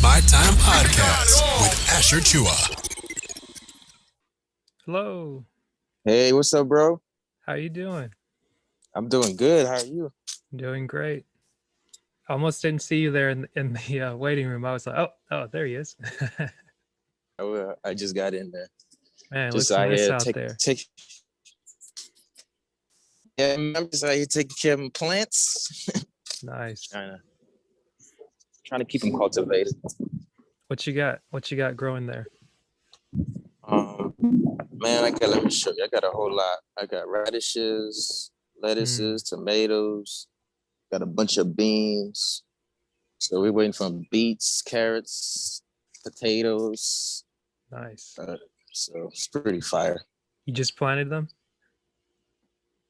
My Time Podcast with Asher Tchoua. Hello. Hey, what's up, bro? How you doing? I'm doing good. How are you? Doing great. Almost didn't see you there in the waiting room. I was like, oh, there he is. I just got in there. Man, it Just looks out nice here out there. Yeah, I'm just out here taking care of my plants. Nice. trying to keep them cultivated. What you got? What you got growing there? Man, let me show you. I got a whole lot. I got radishes, lettuces, tomatoes. Got a bunch of beans. So we're waiting for beets, carrots, potatoes. Nice. So it's pretty fire. You just planted them?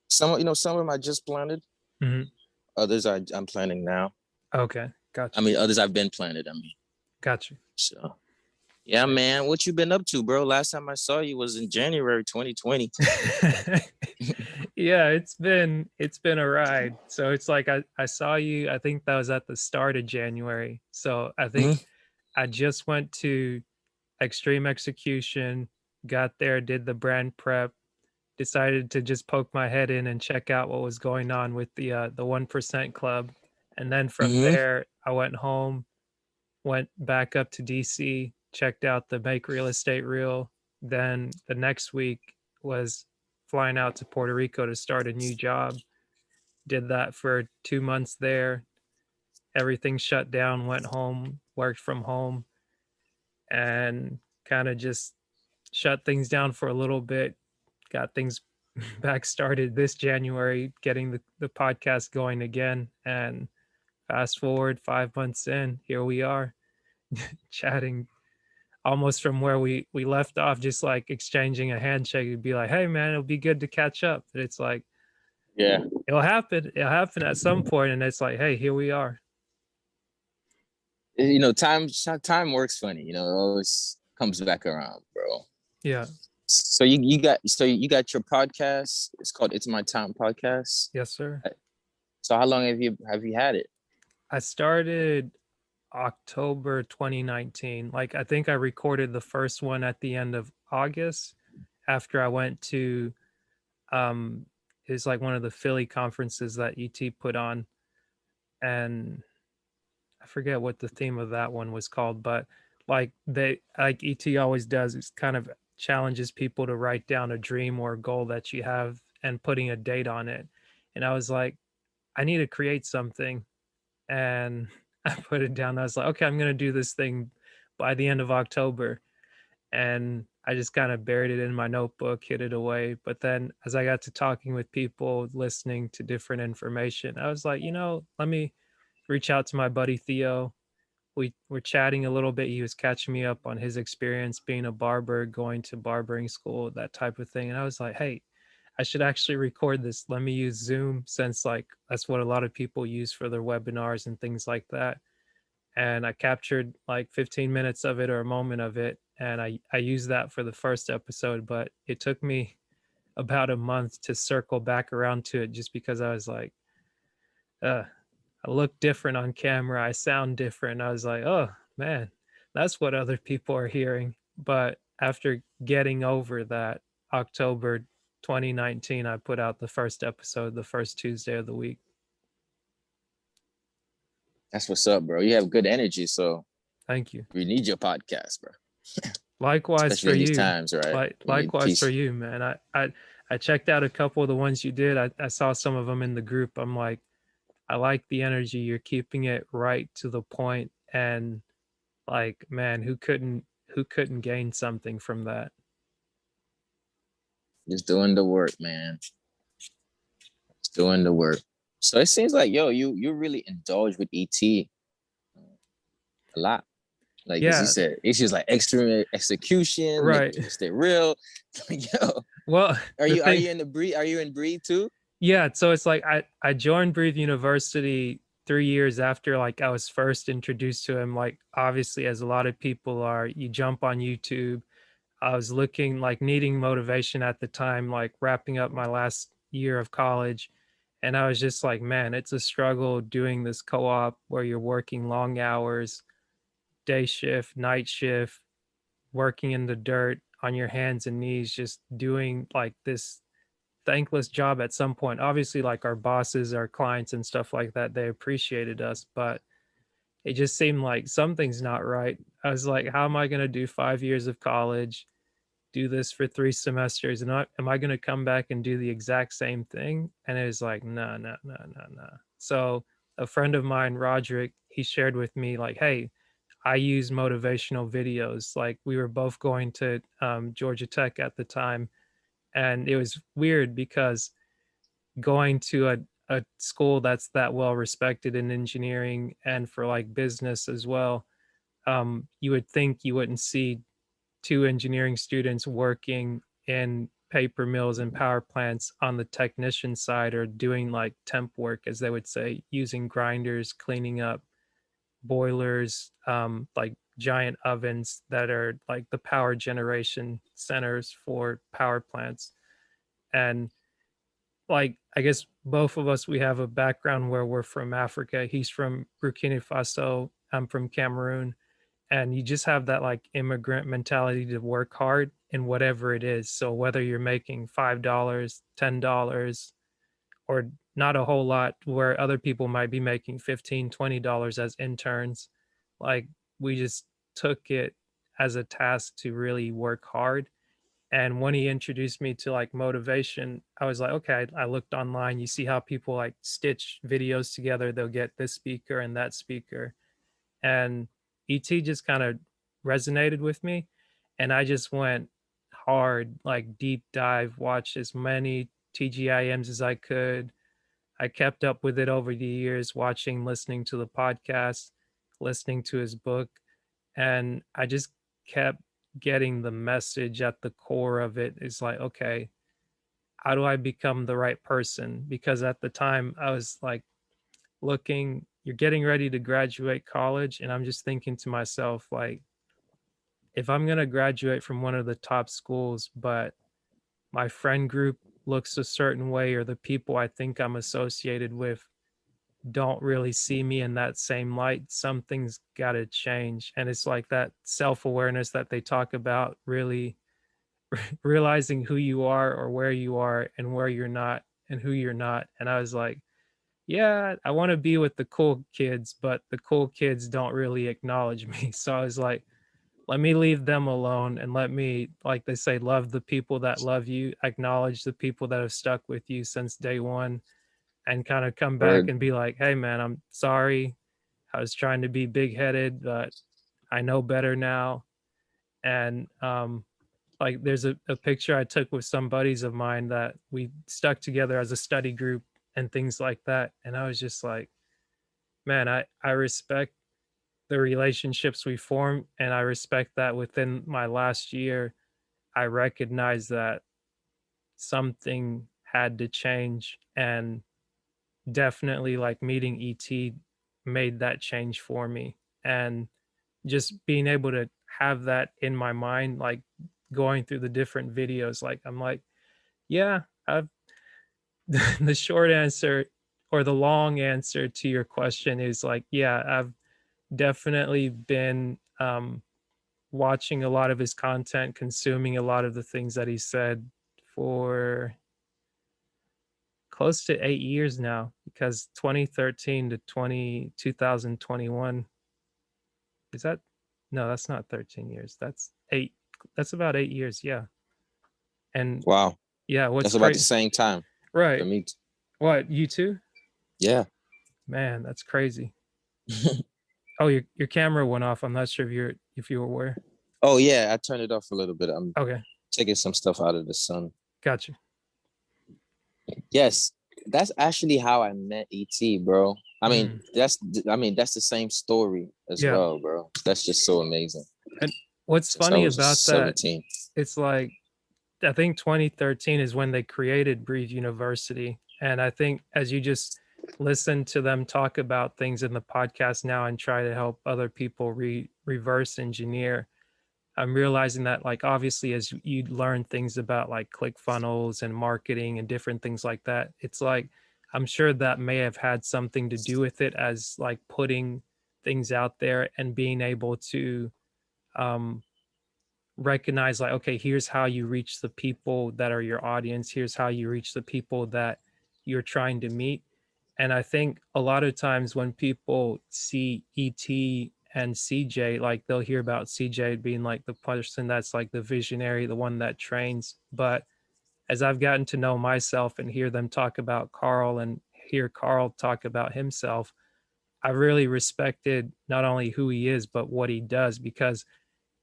Some of them I just planted. Mm-hmm. Others I'm planting now. Okay, gotcha. Others I've been planted. Gotcha. So, yeah, man, what you been up to, bro? Last time I saw you was in January 2020. Yeah, it's been a ride. So it's like I saw you, I think that was at the start of January. So I think I just went to Extreme Execution, got there, did the brand prep, decided to just poke my head in and check out what was going on with the 1% Club. And then from there, I went home, went back up to DC, checked out the Make Real Estate Real. Then the next week was flying out to Puerto Rico to start a new job. Did that for 2 months there. Everything shut down, went home, worked from home, and kind of just shut things down for a little bit. Got things back started this January, getting the podcast going again. And fast forward 5 months in, here we are chatting almost from where we left off, just like exchanging a handshake. It'd be like, hey man, it'll be good to catch up. But it's like, yeah, it'll happen at some point, and it's like, hey, here we are. Time works funny. It always comes back around, bro. Yeah. So you got your podcast. It's called It's My Time Podcast. Yes, sir. So how long have you had it? I started October 2019. Like, I think I recorded the first one at the end of August after I went to it was like one of the Philly conferences that ET put on, and I forget what the theme of that one was called, but like ET always does, it kind of challenges people to write down a dream or a goal that you have and putting a date on it. And I was like, I need to create something. And I put it down. I was like, okay, I'm going to do this thing by the end of October. And I just kind of buried it in my notebook, hid it away. But then as I got to talking with people, listening to different information, I was like, let me reach out to my buddy Theo. We were chatting a little bit. He was catching me up on his experience being a barber, going to barbering school, that type of thing. And I was like, hey, I should actually record this. Let me use Zoom, since like that's what a lot of people use for their webinars and things like that. And I captured like 15 minutes of it or a moment of it. And I used that for the first episode, but it took me about a month to circle back around to it, just because I was like, I look different on camera. I sound different. I was like, oh man, that's what other people are hearing. But after getting over that, October 2019, I put out the first episode, the first Tuesday of the week. That's what's up, bro. You have good energy, so thank you. We need your podcast, bro. Likewise especially for in you. These times, right? Likewise for you, man. I checked out a couple of the ones you did. I saw some of them in the group. I'm like, I like the energy. You're keeping it right to the point, and like, man, who couldn't gain something from that? Just doing the work, man. Just doing the work. So it seems like, you really indulge with ET a lot. Like, as you said, issues like extreme execution, right? Stay real. Well, are you in Breathe too? Yeah, so it's like I joined Breathe University 3 years after like I was first introduced to him. Like, obviously, as a lot of people are, you jump on YouTube. I was looking, like, needing motivation at the time, like wrapping up my last year of college. And I was just like, man, it's a struggle doing this co-op where you're working long hours, day shift, night shift, working in the dirt on your hands and knees, just doing like this thankless job at some point. Obviously, like our bosses, our clients, and stuff like that, they appreciated us, but it just seemed like something's not right. I was like, how am I going to do 5 years of college, do this for 3 semesters, and am I going to come back and do the exact same thing? And it was like, no, no, no, no, no. So a friend of mine, Roderick, he shared with me like, hey, I use motivational videos. Like we were both going to Georgia Tech at the time. And it was weird because going to a school that's that well respected in engineering and for like business as well, you would think you wouldn't see two engineering students working in paper mills and power plants on the technician side, or doing like temp work, as they would say, using grinders, cleaning up boilers, like giant ovens that are like the power generation centers for power plants. And like, I guess both of us, we have a background where we're from Africa. He's from Burkina Faso, I'm from Cameroon. And you just have that like immigrant mentality to work hard in whatever it is. So whether you're making $5, $10, or not a whole lot, where other people might be making $15, $20 as interns, like we just took it as a task to really work hard. And when he introduced me to like motivation, I was like, okay, I looked online. You see how people like stitch videos together, they'll get this speaker and that speaker. And ET just kind of resonated with me. And I just went hard, like deep dive, watched as many TGIMs as I could. I kept up with it over the years, watching, listening to the podcast, listening to his book. And I just kept getting the message at the core of it is like, okay, how do I become the right person? Because at the time I was like looking, you're getting ready to graduate college. And I'm just thinking to myself, like, if I'm going to graduate from one of the top schools, but my friend group looks a certain way, or the people I think I'm associated with don't really see me in that same light, something's got to change. And it's like that self-awareness that they talk about, really realizing who you are, or where you are and where you're not and who you're not. And I was like, yeah, I want to be with the cool kids, but the cool kids don't really acknowledge me. So I was like, let me leave them alone, and let me, like they say, love the people that love you, acknowledge the people that have stuck with you since day one, and kind of come back Word. and be like, hey man, I'm sorry. I was trying to be big headed, but I know better now. And like there's a picture I took with some buddies of mine that we stuck together as a study group and things like that. And I was just like, man, I respect the relationships we form. And I respect that within my last year, I recognize that something had to change. And definitely like meeting ET made that change for me. And just being able to have that in my mind, like going through the different videos, like I'm like, yeah, I've the short answer, or the long answer to your question is like, yeah, I've definitely been watching a lot of his content, consuming a lot of the things that he said for close to 8 years now, because 2013 to 2021, is that, no, that's not 13 years, that's eight, that's about 8 years, yeah. And Wow. yeah, what's That's about the crazy, same time for right, me. what, you too? Yeah. Man, that's crazy. Oh, your camera went off. I'm not sure if you were aware. Oh yeah, I turned it off a little bit. I'm Okay, taking some stuff out of the sun. gotcha. Yes, that's actually how I met ET, bro. I mean, Mm, that's the same story as yeah. well, bro. That's just so amazing. And what's Since I funny was about that, 17. it's like, I think 2013 is when they created Breathe University. And I think as you just listen to them talk about things in the podcast now and try to help other people reverse engineer, I'm realizing that, like, obviously as you learn things about like ClickFunnels and marketing and different things like that, it's like, I'm sure that may have had something to do with it, as like putting things out there and being able to recognize like, okay, here's how you reach the people that are your audience. Here's how you reach the people that you're trying to meet. And I think a lot of times when people see ET and CJ, like they'll hear about CJ being like the person that's like the visionary, the one that trains. But as I've gotten to know myself and hear them talk about Carl and hear Carl talk about himself, I really respected not only who he is, but what he does, because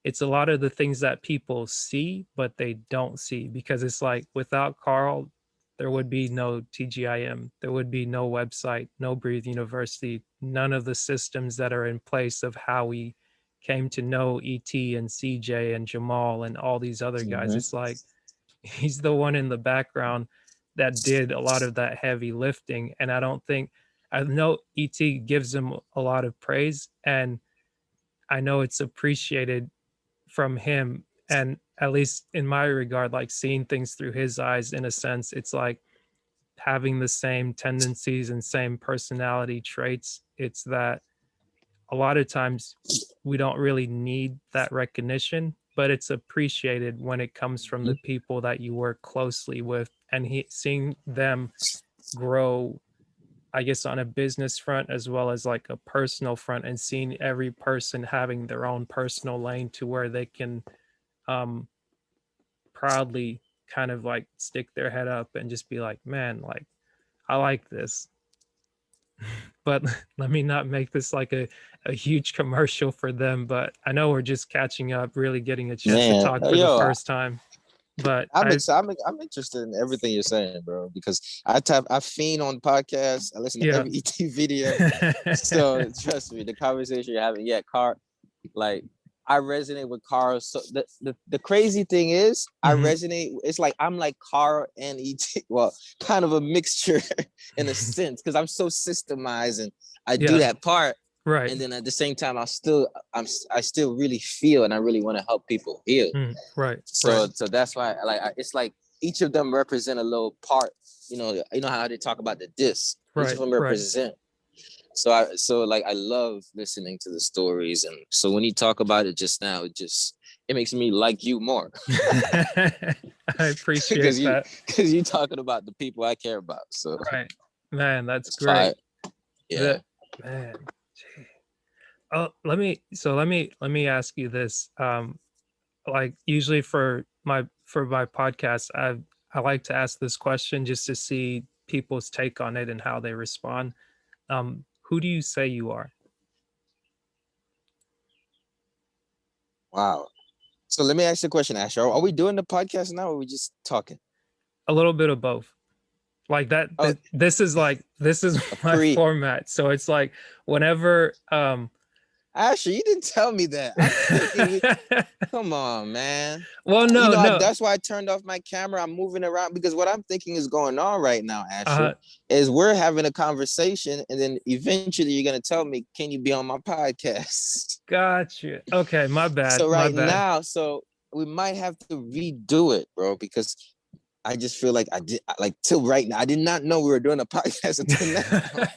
it's a lot of the things that people see, but they don't see, because it's like without Carl, there would be no TGIM, there would be no website, no Breathe University, none of the systems that are in place of how we came to know ET and CJ and Jamal and all these other guys. It's like he's the one in the background that did a lot of that heavy lifting. And I know ET gives him a lot of praise, and I know it's appreciated from him. And at least in my regard, like seeing things through his eyes, in a sense, it's like having the same tendencies and same personality traits. It's that a lot of times we don't really need that recognition, but it's appreciated when it comes from the people that you work closely with, and seeing them grow, I guess, on a business front as well as like a personal front, and seeing every person having their own personal lane to where they can proudly kind of like stick their head up and just be like, man, like I like this. But let me not make this like a huge commercial for them. But I know we're just catching up, really getting a chance to talk for the first time. But I'm interested in everything you're saying, bro, because I fiend on podcasts. I listen to every ET video. So trust me, the conversation you're having, Carl, like I resonate with Carl. So the crazy thing is, I resonate. It's like I'm like Carl and ET. Well, kind of a mixture in a sense, because I'm so systemized and I do that part. Right. And then at the same time, I still really feel, and I really want to help people heal. Right. So that's why it's like each of them represent a little part. You know how they talk about the disc. Each of them represent. So I love listening to the stories, and so when you talk about it just now, it makes me like you more. I appreciate that, because you're talking about the people I care about. So man, that's great. Yeah, man. Oh, let me ask you this. Like usually for my podcast, I like to ask this question just to see people's take on it and how they respond. Who do you say you are? Wow. So let me ask you a question, Asher. Are we doing the podcast now, or are we just talking? A little bit of both. Like that. This is my format. So it's like whenever. Asher, you didn't tell me that. Come on, man. Well, no. That's why I turned off my camera. I'm moving around because what I'm thinking is going on right now, Asher, is we're having a conversation, and then eventually you're gonna tell me, "Can you be on my podcast?" Gotcha. Okay, my bad. So now, we might have to redo it, bro, because I just feel like till right now, I did not know we were doing a podcast until now.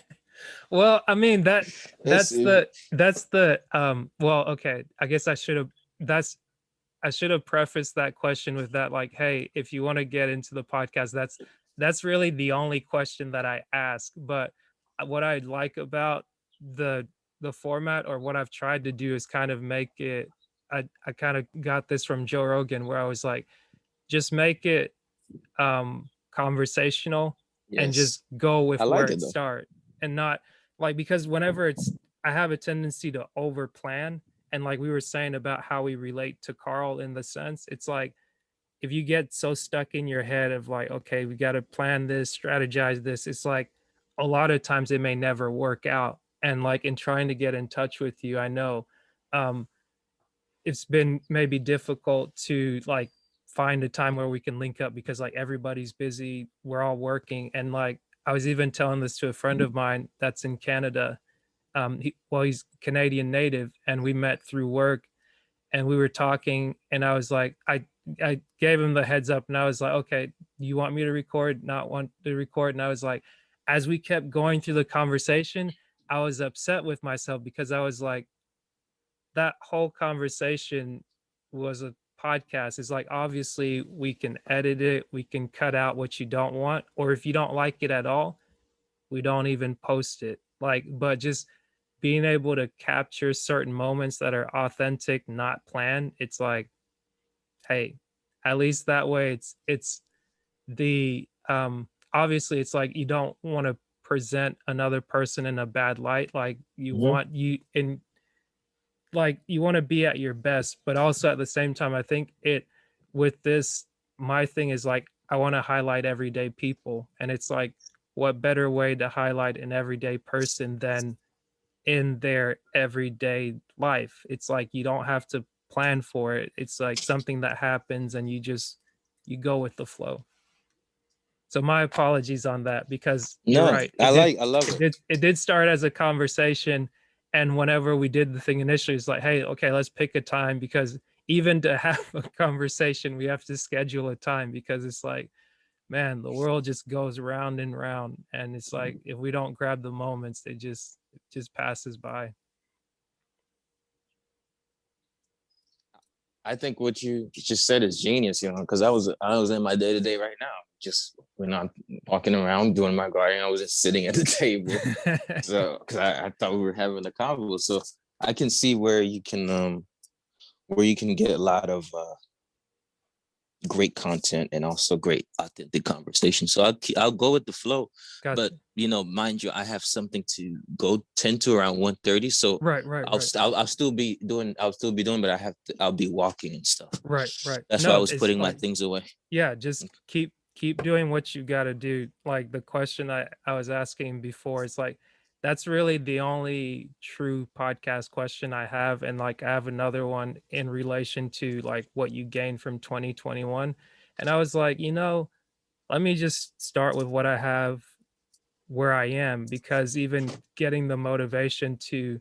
Well, I mean that's the well, okay. I guess I should have prefaced that question with that, like, hey, if you want to get into the podcast, that's really the only question that I ask. But what I like about the format, or what I've tried to do, is kind of make it, I kind of got this from Joe Rogan, where I was like, just make it conversational and just go with where it start, and not like, because whenever I have a tendency to over plan, and like we were saying about how we relate to Carl, in the sense, it's like if you get so stuck in your head of like, okay, we got to plan this, strategize this, it's like a lot of times it may never work out. And like in trying to get in touch with you, I know it's been maybe difficult to like find a time where we can link up, because like everybody's busy, we're all working. And like I was even telling this to a friend of mine that's in Canada. He's Canadian native, and we met through work, and we were talking, and I was like, I gave him the heads up, and I was like, okay, you want me to record, not want to record? And I was like, as we kept going through the conversation, I was upset with myself because I was like, that whole conversation was a podcast. It's like, obviously we can edit it, we can cut out what you don't want, or if you don't like it at all, we don't even post it. Like, but just being able to capture certain moments that are authentic, not planned, it's like, hey, at least that way it's the obviously it's like you don't want to present another person in a bad light. Like you Mhm. want you in like you want to be at your best, but also at the same time, I think it with this, my thing is like I want to highlight everyday people. And it's like, what better way to highlight an everyday person than in their everyday life? It's like you don't have to plan for it. It's like something that happens and you go with the flow. So my apologies on that, because you're No, right. I love it. It did start as a conversation, and whenever we did the thing initially, it's like, hey, okay, let's pick a time, because even to have a conversation, we have to schedule a time, because it's like, man, the world just goes round and round, and it's like if we don't grab the moments, it just passes by. I think what you just said is genius, because I was in my day to day right now, just I'm walking around doing my gardening. I was just sitting at the table, so because I thought we were having a convo, so I can see where you can get a lot of great content and also great authentic conversation. So I'll go with the flow, but Gotcha. mind you, I have something to go tend to around 1:30. So Right, right, right. I'll still be doing, but I'll be walking and stuff. Right, right. That's why I No, was it's putting my like, things away. yeah, just keep doing what you got to do. Like the question I was asking before, it's like that's really the only true podcast question I have. And like I have another one in relation to like what you gained from 2021. And I was like, let me just start with what I have where I am, because even getting the motivation to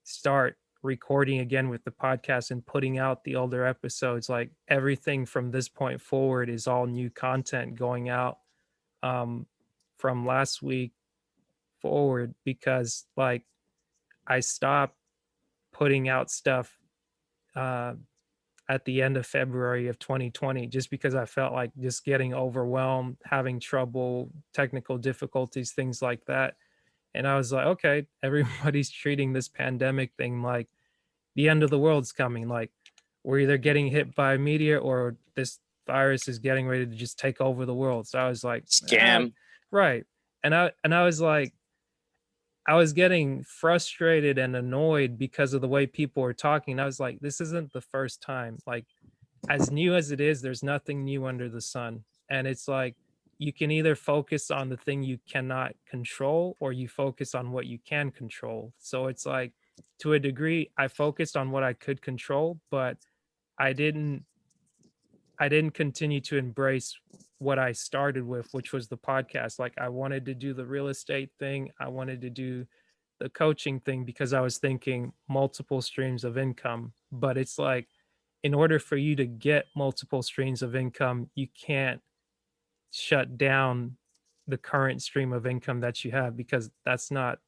start recording again with the podcast and putting out the older episodes, like everything from this point forward is all new content going out um from last week forward, because like I stopped putting out stuff uh at the end of February of 2020, just because I felt like just getting overwhelmed, having trouble, technical difficulties, things like that. And I was like, okay, everybody's treating this pandemic thing like the end of the world's coming. Like we're either getting hit by a meteor or this virus is getting ready to just take over the world. So I was like, Scam. right. And I was like, I was getting frustrated and annoyed because of the way people were talking. I was like, this isn't the first time. Like, as new as it is, there's nothing new under the sun. And it's like you can either focus on the thing you cannot control, or you focus on what you can control. So it's like, to a degree, I focused on what I could control, but I didn't I didn't continue to embrace what I started with, which was the podcast. Like I wanted to do the real estate thing. I wanted to do the coaching thing because I was thinking multiple streams of income. But it's like, in order for you to get multiple streams of income, you can't shut down the current stream of income that you have, because that's not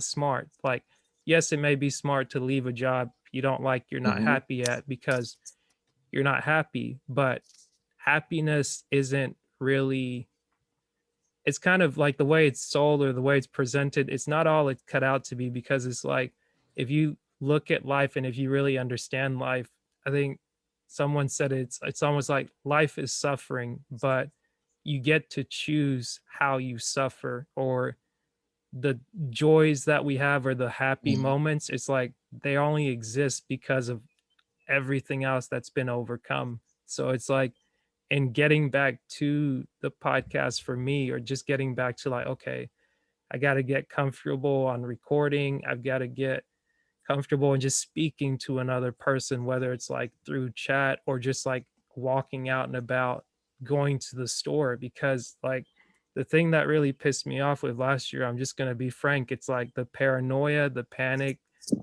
smart. Like, yes, it may be smart to leave a job you don't like, you're not Mm-hmm. happy at, because you're not happy, but happiness isn't really, it's kind of like the way it's sold or the way it's presented, it's not all it's cut out to be. Because it's like, if you look at life and if you really understand life, I think someone said it's almost like life is suffering, but you get to choose how you suffer, or the joys that we have, or the happy Mm-hmm. moments, it's like they only exist because of everything else that's been overcome. So it's like, in getting back to the podcast for me, or just getting back to like, okay, I got to get comfortable on recording. I've got to get comfortable in just speaking to another person, whether it's like through chat or just like walking out and about, going to the store. Because like the thing that really pissed me off with last year, I'm just going to be frank, it's like the paranoia, the panic,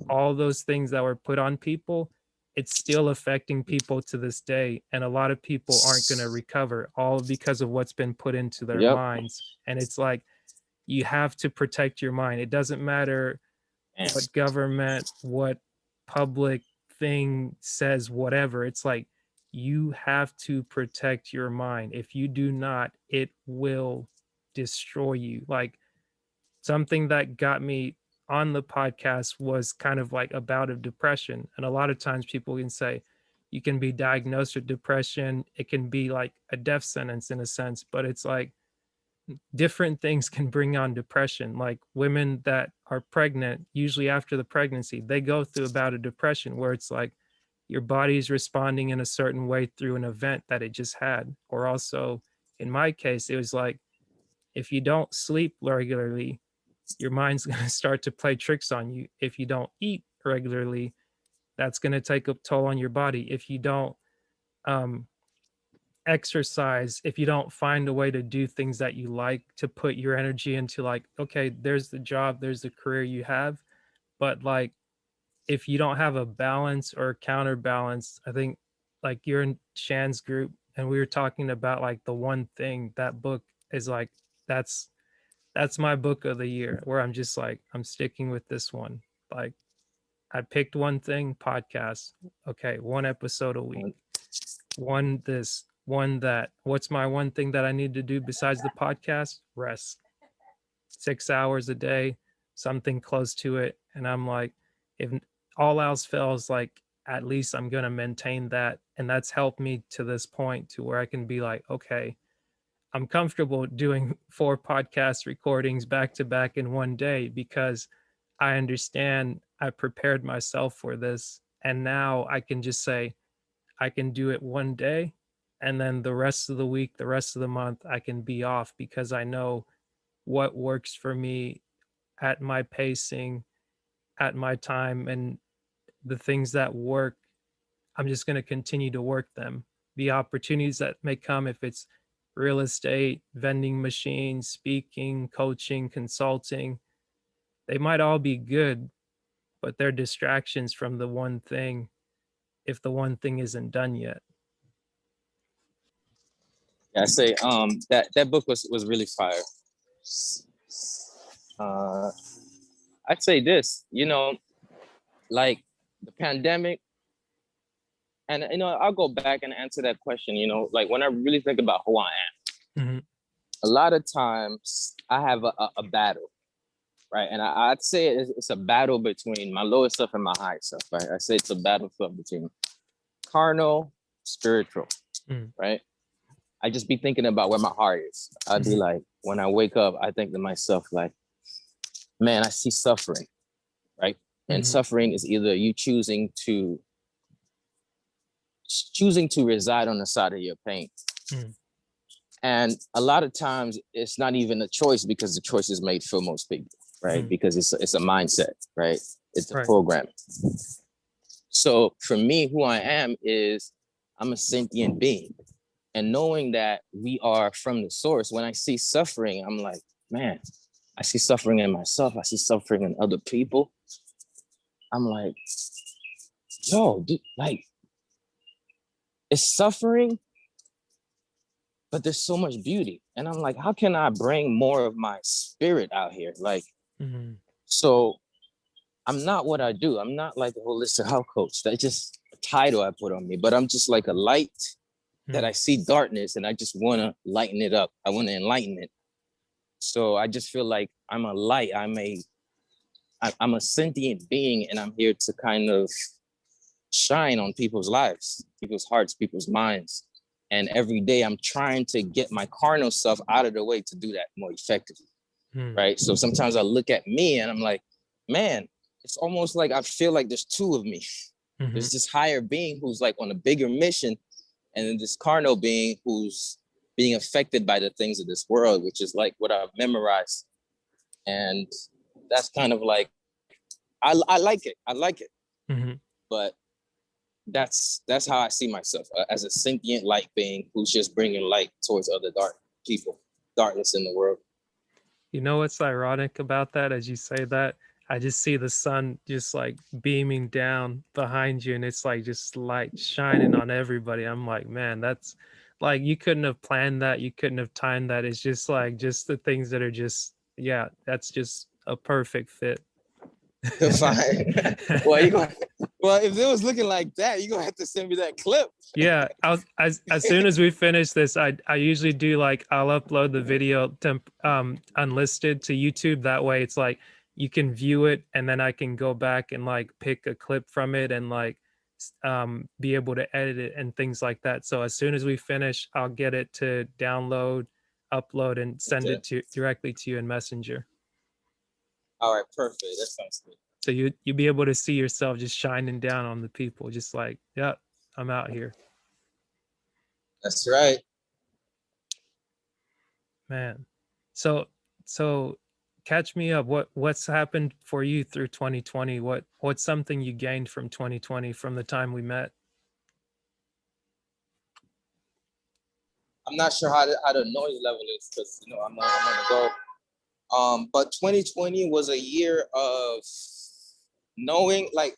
all those things that were put on people, it's still affecting people to this day. And a lot of people aren't going to recover, all because of what's been put into their Yep. minds. And it's like, you have to protect your mind. It doesn't matter what government, what public thing says, whatever. It's like you have to protect your mind. If you do not, it will destroy you. Like something that got me on the podcast was kind of like a bout of depression. And a lot of times people can say you can be diagnosed with depression. It can be like a death sentence in a sense, but it's like different things can bring on depression. Like women that are pregnant, usually after the pregnancy, they go through a bout of depression where it's like your body's responding in a certain way through an event that it just had. Or also, in my case, it was like if you don't sleep regularly, your mind's going to start to play tricks on you. If you don't eat regularly, that's going to take a toll on your body. If you don't um, exercise, if you don't find a way to do things that you like, to put your energy into, like, okay, there's the job, there's the career you have, but like if you don't have a balance or counterbalance, I think like you're in Shan's group and we were talking about like the one thing. That book is like that's my book of the year, where I'm just like I'm sticking with this one. Like I picked one thing, podcast. Okay, one episode a week. One this, one that. What's my one thing that I need to do besides the podcast? Rest. 6 hours a day, something close to it. And I'm like, if all else fails, like at least I'm going to maintain that. And that's helped me to this point to where I can be like, okay, I'm comfortable doing 4 podcast recordings back to back in one day because I understand I prepared myself for this. And now I can just say, I can do it one day. And then the rest of the week, the rest of the month, I can be off because I know what works for me at my pacing, at my time, and the things that work, I'm just going to continue to work them. The opportunities that may come, if it's real estate, vending machines, speaking, coaching, consulting, they might all be good, but they're distractions from the one thing if the one thing isn't done yet. Yeah, I say that book was really fire. I'd say this, like the pandemic, and I'll go back and answer that question. Like when I really think about who I am, Mm-hmm. a lot of times I have a battle, right? And I'd say it's a battle between my lower self and my higher self, right? I say it's a battlefield between carnal, spiritual, right? I just be thinking about where my heart is. I'd be like, when I wake up, I think to myself, like, man, I see suffering, right? And suffering is either you choosing to reside on the side of your pain. And a lot of times it's not even a choice because the choice is made for most people, right? Because it's a mindset, right? It's a program. So for me, who I am is I'm a sentient being. And knowing that we are from the source, when I see suffering, I'm like, man, I see suffering in myself. I see suffering in other people. I'm like, yo, dude, like, it's suffering, but there's so much beauty. And I'm like, how can I bring more of my spirit out here? Like, so I'm not what I do. I'm not like a holistic health coach. That's just a title I put on me, but I'm just like a light that I see darkness and I just want to lighten it up. I want to enlighten it. So I just feel like I'm a light. I'm a sentient being, and I'm here to kind of shine on people's lives, people's hearts, people's minds. And every day I'm trying to get my carnal self out of the way to do that more effectively, right? So sometimes I look at me and I'm like, man, it's almost like I feel like there's two of me. There's this higher being who's like on a bigger mission, and then this carnal being who's being affected by the things of this world, which is like what I've memorized. And that's kind of like, I like it. I like it. But that's how I see myself, as a sentient light being who's just bringing light towards other dark people, darkness in the world. You know what's ironic about that? As you say that, I just see the sun just like beaming down behind you, and it's like just light shining on everybody. I'm like, man, that's like, you couldn't have planned that. You couldn't have timed that. It's just like just the things that are just yeah, that's just a perfect fit. Fine. Well, if it was looking like that, you're gonna have to send me that clip. Yeah, as soon as we finish this, I usually do like I'll upload the video unlisted to YouTube. That way, it's like you can view it, and then I can go back and like pick a clip from it and like be able to edit it and things like that. So as soon as we finish, I'll get it to download, upload, and send Okay. it to directly to you in Messenger. All right, perfect. That sounds good. So you be able to see yourself just shining down on the people, just like, yep, I'm out here. That's right. Man. So catch me up. What's happened for you through 2020? What's something you gained from 2020 from the time we met? I'm not sure how the noise level is because I'm on the go. But 2020 was a year of knowing, like,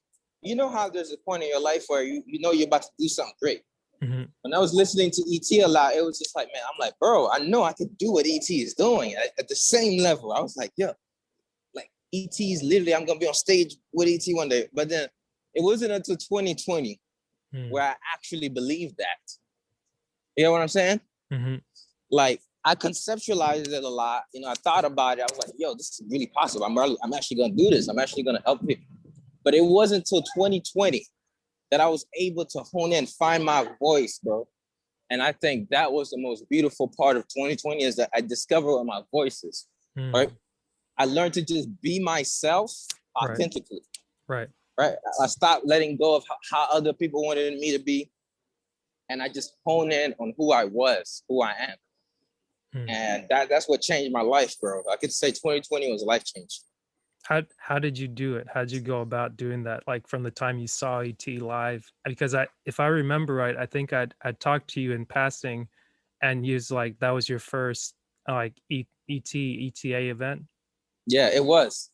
how there's a point in your life where you know you're about to do something great. Mm-hmm. When I was listening to ET a lot, it was just like, man, I'm like, bro, I know I could do what ET is doing at the same level. I was like, yeah, like ET is literally, I'm gonna be on stage with ET one day. But then it wasn't until 2020 where I actually believed that. You know what I'm saying? Mm-hmm. Like, I conceptualized it a lot. I thought about it. I was like, yo, this is really possible. I'm actually gonna do this. I'm actually gonna help people. But it wasn't until 2020 that I was able to hone in, find my voice, bro. And I think that was the most beautiful part of 2020 is that I discovered what my voice is, right? I learned to just be myself authentically. Right. I stopped letting go of how other people wanted me to be. And I just honed in on who I was, who I am. And that's what changed my life, bro. I could say 2020 was a life change. How did you do it? How did you go about doing that? Like from the time you saw ET live? Because if I remember right, I think I'd talked to you in passing, and you was like that was your first like ETA event. Yeah, it was.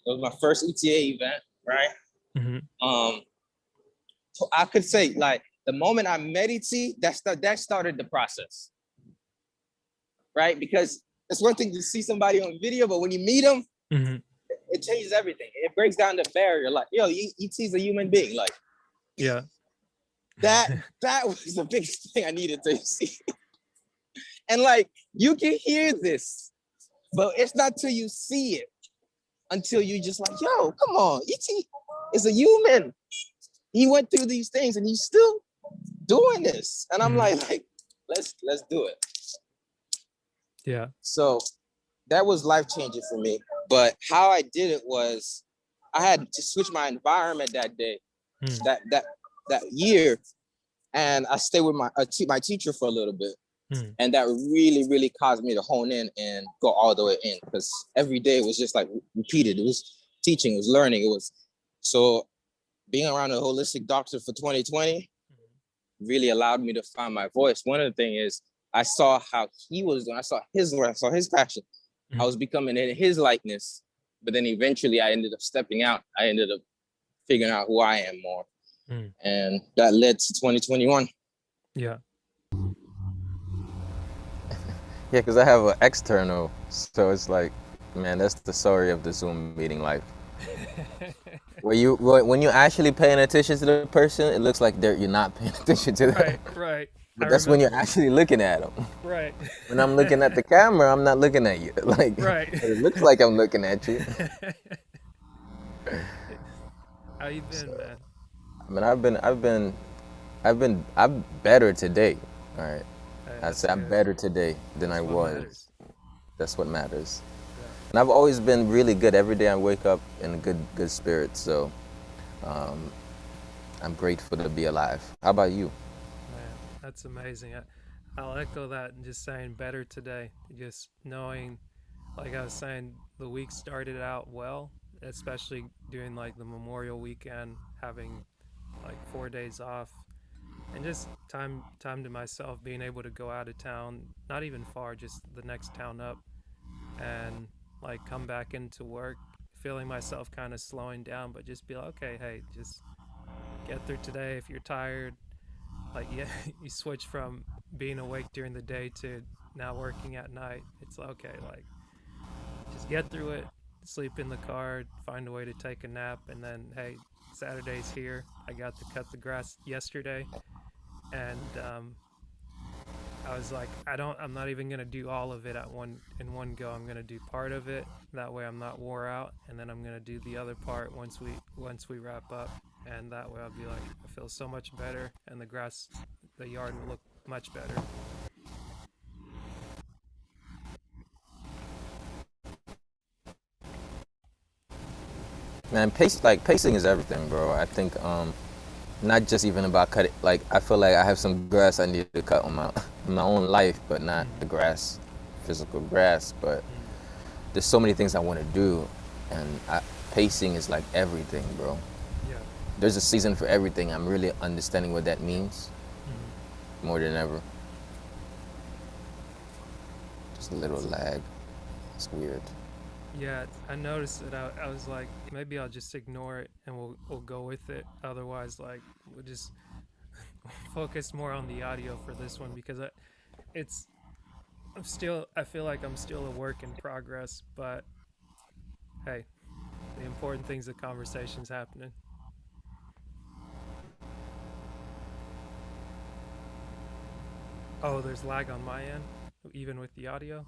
It was my first ETA event, right? Mm-hmm. So I could say like the moment I met ET, that started the process, right? Because it's one thing to see somebody on video, but when you meet them, it changes everything. It breaks down the barrier. Like, yo, ET's a human being. Like, yeah, that was the biggest thing I needed to see. And like, you can hear this, but it's not till you see it, until you just like, yo, come on, ET is a human. He went through these things and he's still doing this. And I'm like, let's do it. Yeah. So that was life-changing for me. But how I did it was I had to switch my environment that day, that year. And I stayed with my teacher for a little bit. And that really, really caused me to hone in and go all the way in, because every day it was just like repeated. It was teaching, it was learning. It was so being around a holistic doctor for 2020 really allowed me to find my voice. One of the things is I saw how he was doing. I saw his work, I saw his passion. I was becoming in his likeness, but then eventually I ended up stepping out. I ended up figuring out who I am more. And that led to 2021. Yeah. Yeah, because I have an external, so it's like, man, that's the story of the Zoom meeting life. When you're actually paying attention to the person, it looks like you're not paying attention to them. Right. But that's when you're actually looking at them. Right. When I'm looking at the camera, I'm not looking at you. Like, it looks like I'm looking at you. How you been, man? I mean, I'm better today. All right. I say I'm better today than I was. That's what matters. Yeah. And I've always been really good. Every day I wake up in a good spirit. So I'm grateful to be alive. How about you? Man, that's amazing. I'll echo that and just saying better today. Just knowing, like I was saying, the week started out well, especially during like the Memorial weekend, having like 4 days off. And just time to myself, being able to go out of town, not even far, just the next town up, and like come back into work, feeling myself kind of slowing down, but just be like, okay, hey, just get through today. If you're tired, like, yeah, you switch from being awake during the day to now working at night. It's okay, like, just get through it, sleep in the car, find a way to take a nap, and then hey, Saturday's here. I got to cut the grass yesterday, and I was like, I'm not even gonna do all of it in one go. I'm gonna do part of it. That way, I'm not wore out, and then I'm gonna do the other part once we wrap up, and that way I'll be like, I feel so much better, and the yard will look much better. Man, pacing is everything, bro. I think not just even about cutting. Like I feel like I have some grass I need to cut on my in my own life, but not the grass, physical grass. But there's so many things I want to do, and pacing is like everything, bro. Yeah. There's a season for everything. I'm really understanding what that means more than ever. Just a little lag. It's weird. Yeah, I noticed that. I was like, maybe I'll just ignore it and we'll go with it. Otherwise, like, we'll just focus more on the audio for this one because I feel like I'm still a work in progress, but hey, the important thing's the conversation's happening. Oh, there's lag on my end, even with the audio.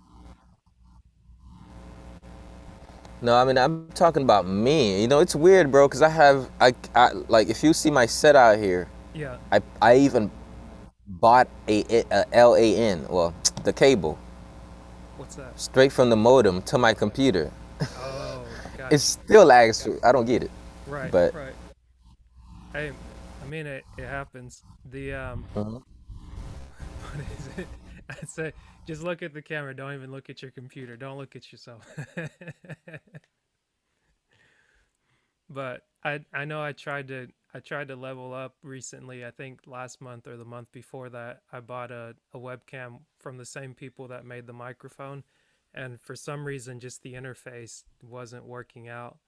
No, I mean I'm talking about me. You know, it's weird, bro, because I like if you see my set out here, Yeah. I even bought a LAN, well, the cable, What's that? straight from the modem to my computer. Oh, It gotcha. still lags. I don't get it. Right, But right. Hey, I mean it happens. The Mhm. what is it? I'd say just look at the camera. Don't even look at your computer. Don't look at yourself. But I know I tried to level up recently. I think last month or the month before that, I bought a webcam from the same people that made the microphone, and for some reason just the interface wasn't working out.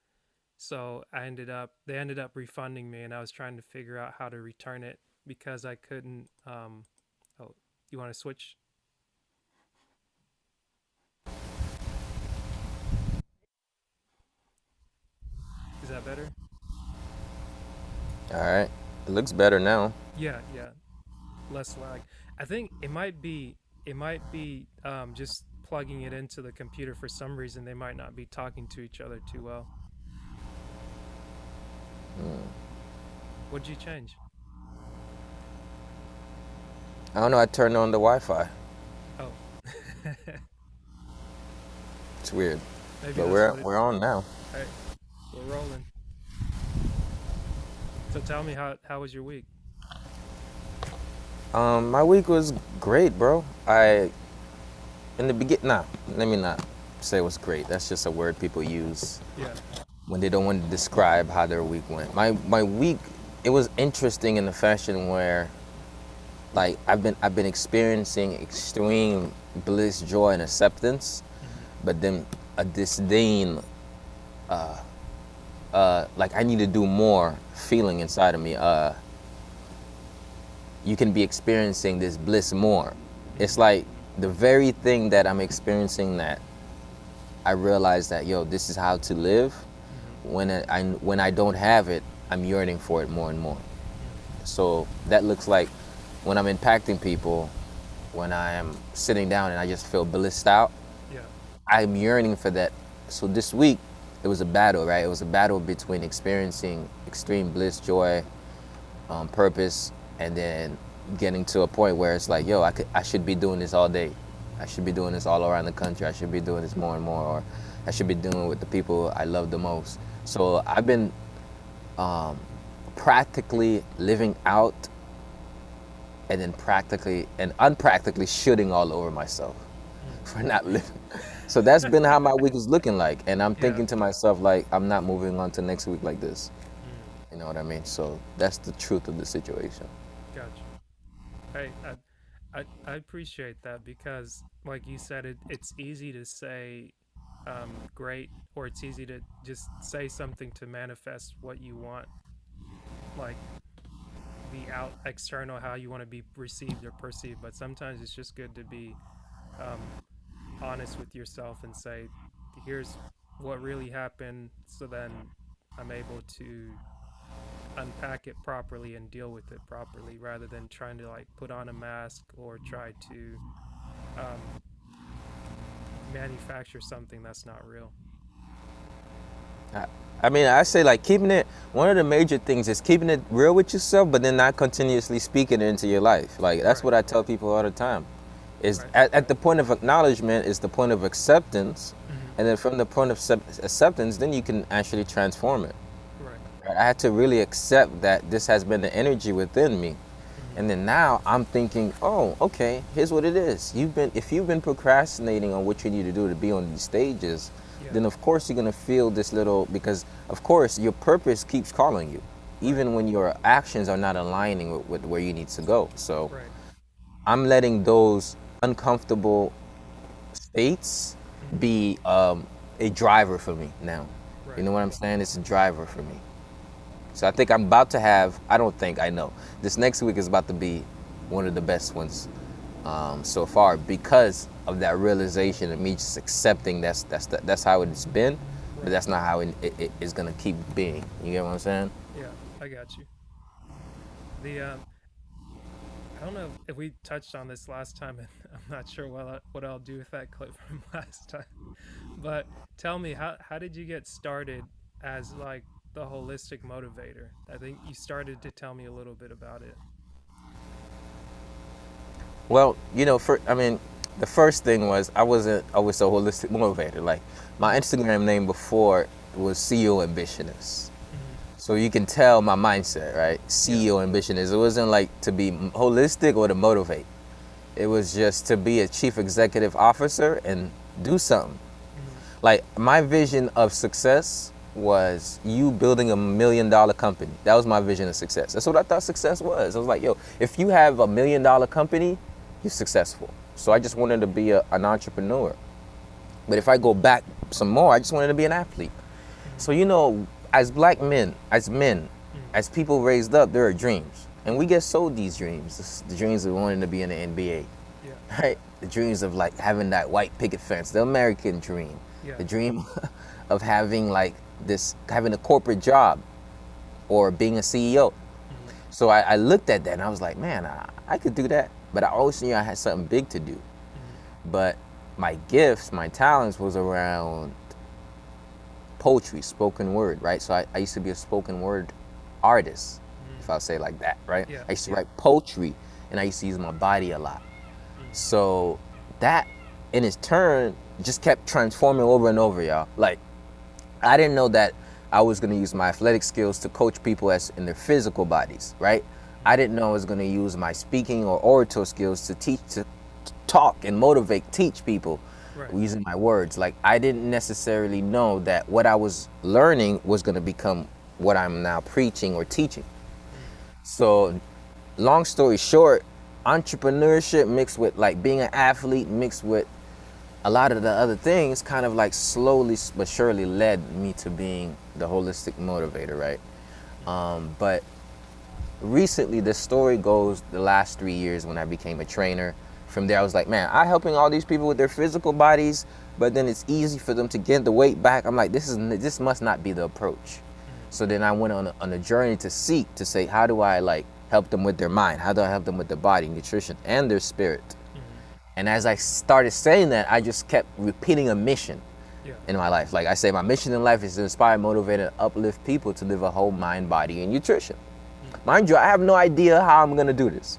So they ended up refunding me, and I was trying to figure out how to return it because I couldn't oh, you want to switch? Is that better? All right, it looks better now. Yeah, yeah. Less lag. I think it might be just plugging it into the computer. For some reason they might not be talking to each other too well. What'd you change? I don't know. I turned on the Wi-Fi. Oh. It's weird, Maybe but that's we're what it. we're on now. Hey, we're rolling. So tell me, how was your week? My week was great, bro. In the beginning, nah, let me not say it was great. That's just a word people use Yeah. when they don't want to describe how their week went. My week, it was interesting in the fashion where, like, I've been experiencing extreme bliss, joy, and acceptance, but then a disdain, like I need to do more feeling inside of me. You can be experiencing this bliss more. It's like the very thing that I'm experiencing that I realize that, yo, this is how to live. When I don't have it, I'm yearning for it more and more. So that looks like when I'm impacting people, when I am sitting down and I just feel blissed out, Yeah. I'm yearning for that. So this week, it was a battle, right? It was a battle between experiencing extreme bliss, joy, purpose, and then getting to a point where it's like, yo, I should be doing this all day. I should be doing this all around the country. I should be doing this more and more, or I should be doing it with the people I love the most. So I've been practically living out and then practically and unpractically shitting all over myself for not living. So that's been how my week is looking like. And I'm thinking to myself, like, I'm not moving on to next week like this. You know what I mean? So that's the truth of the situation. Gotcha. Hey, I appreciate that because, like you said, it's easy to say great, or it's easy to just say something to manifest what you want, like the out external, how you want to be received or perceived. But sometimes it's just good to be um, honest with yourself and say, here's what really happened, so then I'm able to unpack it properly and deal with it properly, rather than trying to like put on a mask or try to um, manufacture something that's not real. I mean, I say like keeping it, one of the major things is keeping it real with yourself, but then not continuously speaking it into your life. Like that's what I tell people all the time. Is at the point of acknowledgement is the point of acceptance, and then from the point of acceptance, then you can actually transform it. Right? I had to really accept that this has been the energy within me, and then now I'm thinking, oh, okay, here's what it is. If you've been procrastinating on what you need to do to be on these stages, then of course you're gonna feel this little, because of course your purpose keeps calling you, even when your actions are not aligning with where you need to go. So I'm letting those uncomfortable states be a driver for me now. You know what I'm saying? It's a driver for me. So I think I'm about to have, I don't think, I know, this next week is about to be one of the best ones so far, because of that realization of me just accepting that's how it's been, but that's not how it is gonna keep being. You get what I'm saying? Yeah, I got you. I don't know if we touched on this last time, and I'm not sure what I'll do with that clip from last time. But tell me, how did you get started as like the holistic motivator? I think you started to tell me a little bit about it. Well, you know, the first thing was I was a holistic motivator. Like my Instagram name before was CEO Ambitionist. So you can tell my mindset, right? CEO Ambitionist. It wasn't like to be holistic or to motivate. It was just to be a chief executive officer and do something. Like my vision of success was you building $1 million company. That was my vision of success. That's what I thought success was. I was like, yo, if you have $1 million company, you're successful. So I just wanted to be an entrepreneur. But if I go back some more, I just wanted to be an athlete. So, you know, as black men, as people raised up, there are dreams. And we get sold these dreams. The dreams of wanting to be in the NBA, right? The dreams of like having that white picket fence, the American dream. The dream of having like having a corporate job or being a CEO. So I looked at that and I was like, man, I could do that. But I always knew I had something big to do. But my gifts, my talents was around poetry, spoken word, right? So I used to be a spoken word artist, if I'll say it like that, right? I used to write poetry and I used to use my body a lot. So that in its turn just kept transforming over and over, y'all. Like I didn't know that I was gonna use my athletic skills to coach people in their physical bodies, right? I didn't know I was gonna use my speaking or oratory skills to talk and motivate, teach people using my words. Like I didn't necessarily know that what I was learning was gonna become what I'm now preaching or teaching. So long story short, entrepreneurship mixed with like being an athlete mixed with a lot of the other things kind of like slowly but surely led me to being the holistic motivator, right? But recently, the story goes the last 3 years when I became a trainer. From there, I was like, man, I'm helping all these people with their physical bodies, but then it's easy for them to get the weight back. I'm like, this must not be the approach. So then I went on a journey to say, how do I like help them with their mind? How do I help them with their body, nutrition, and their spirit? And as I started saying that, I just kept repeating a mission in my life. Like I say, my mission in life is to inspire, motivate, and uplift people to live a whole mind, body, and nutrition. Mind you, I have no idea how I'm gonna do this.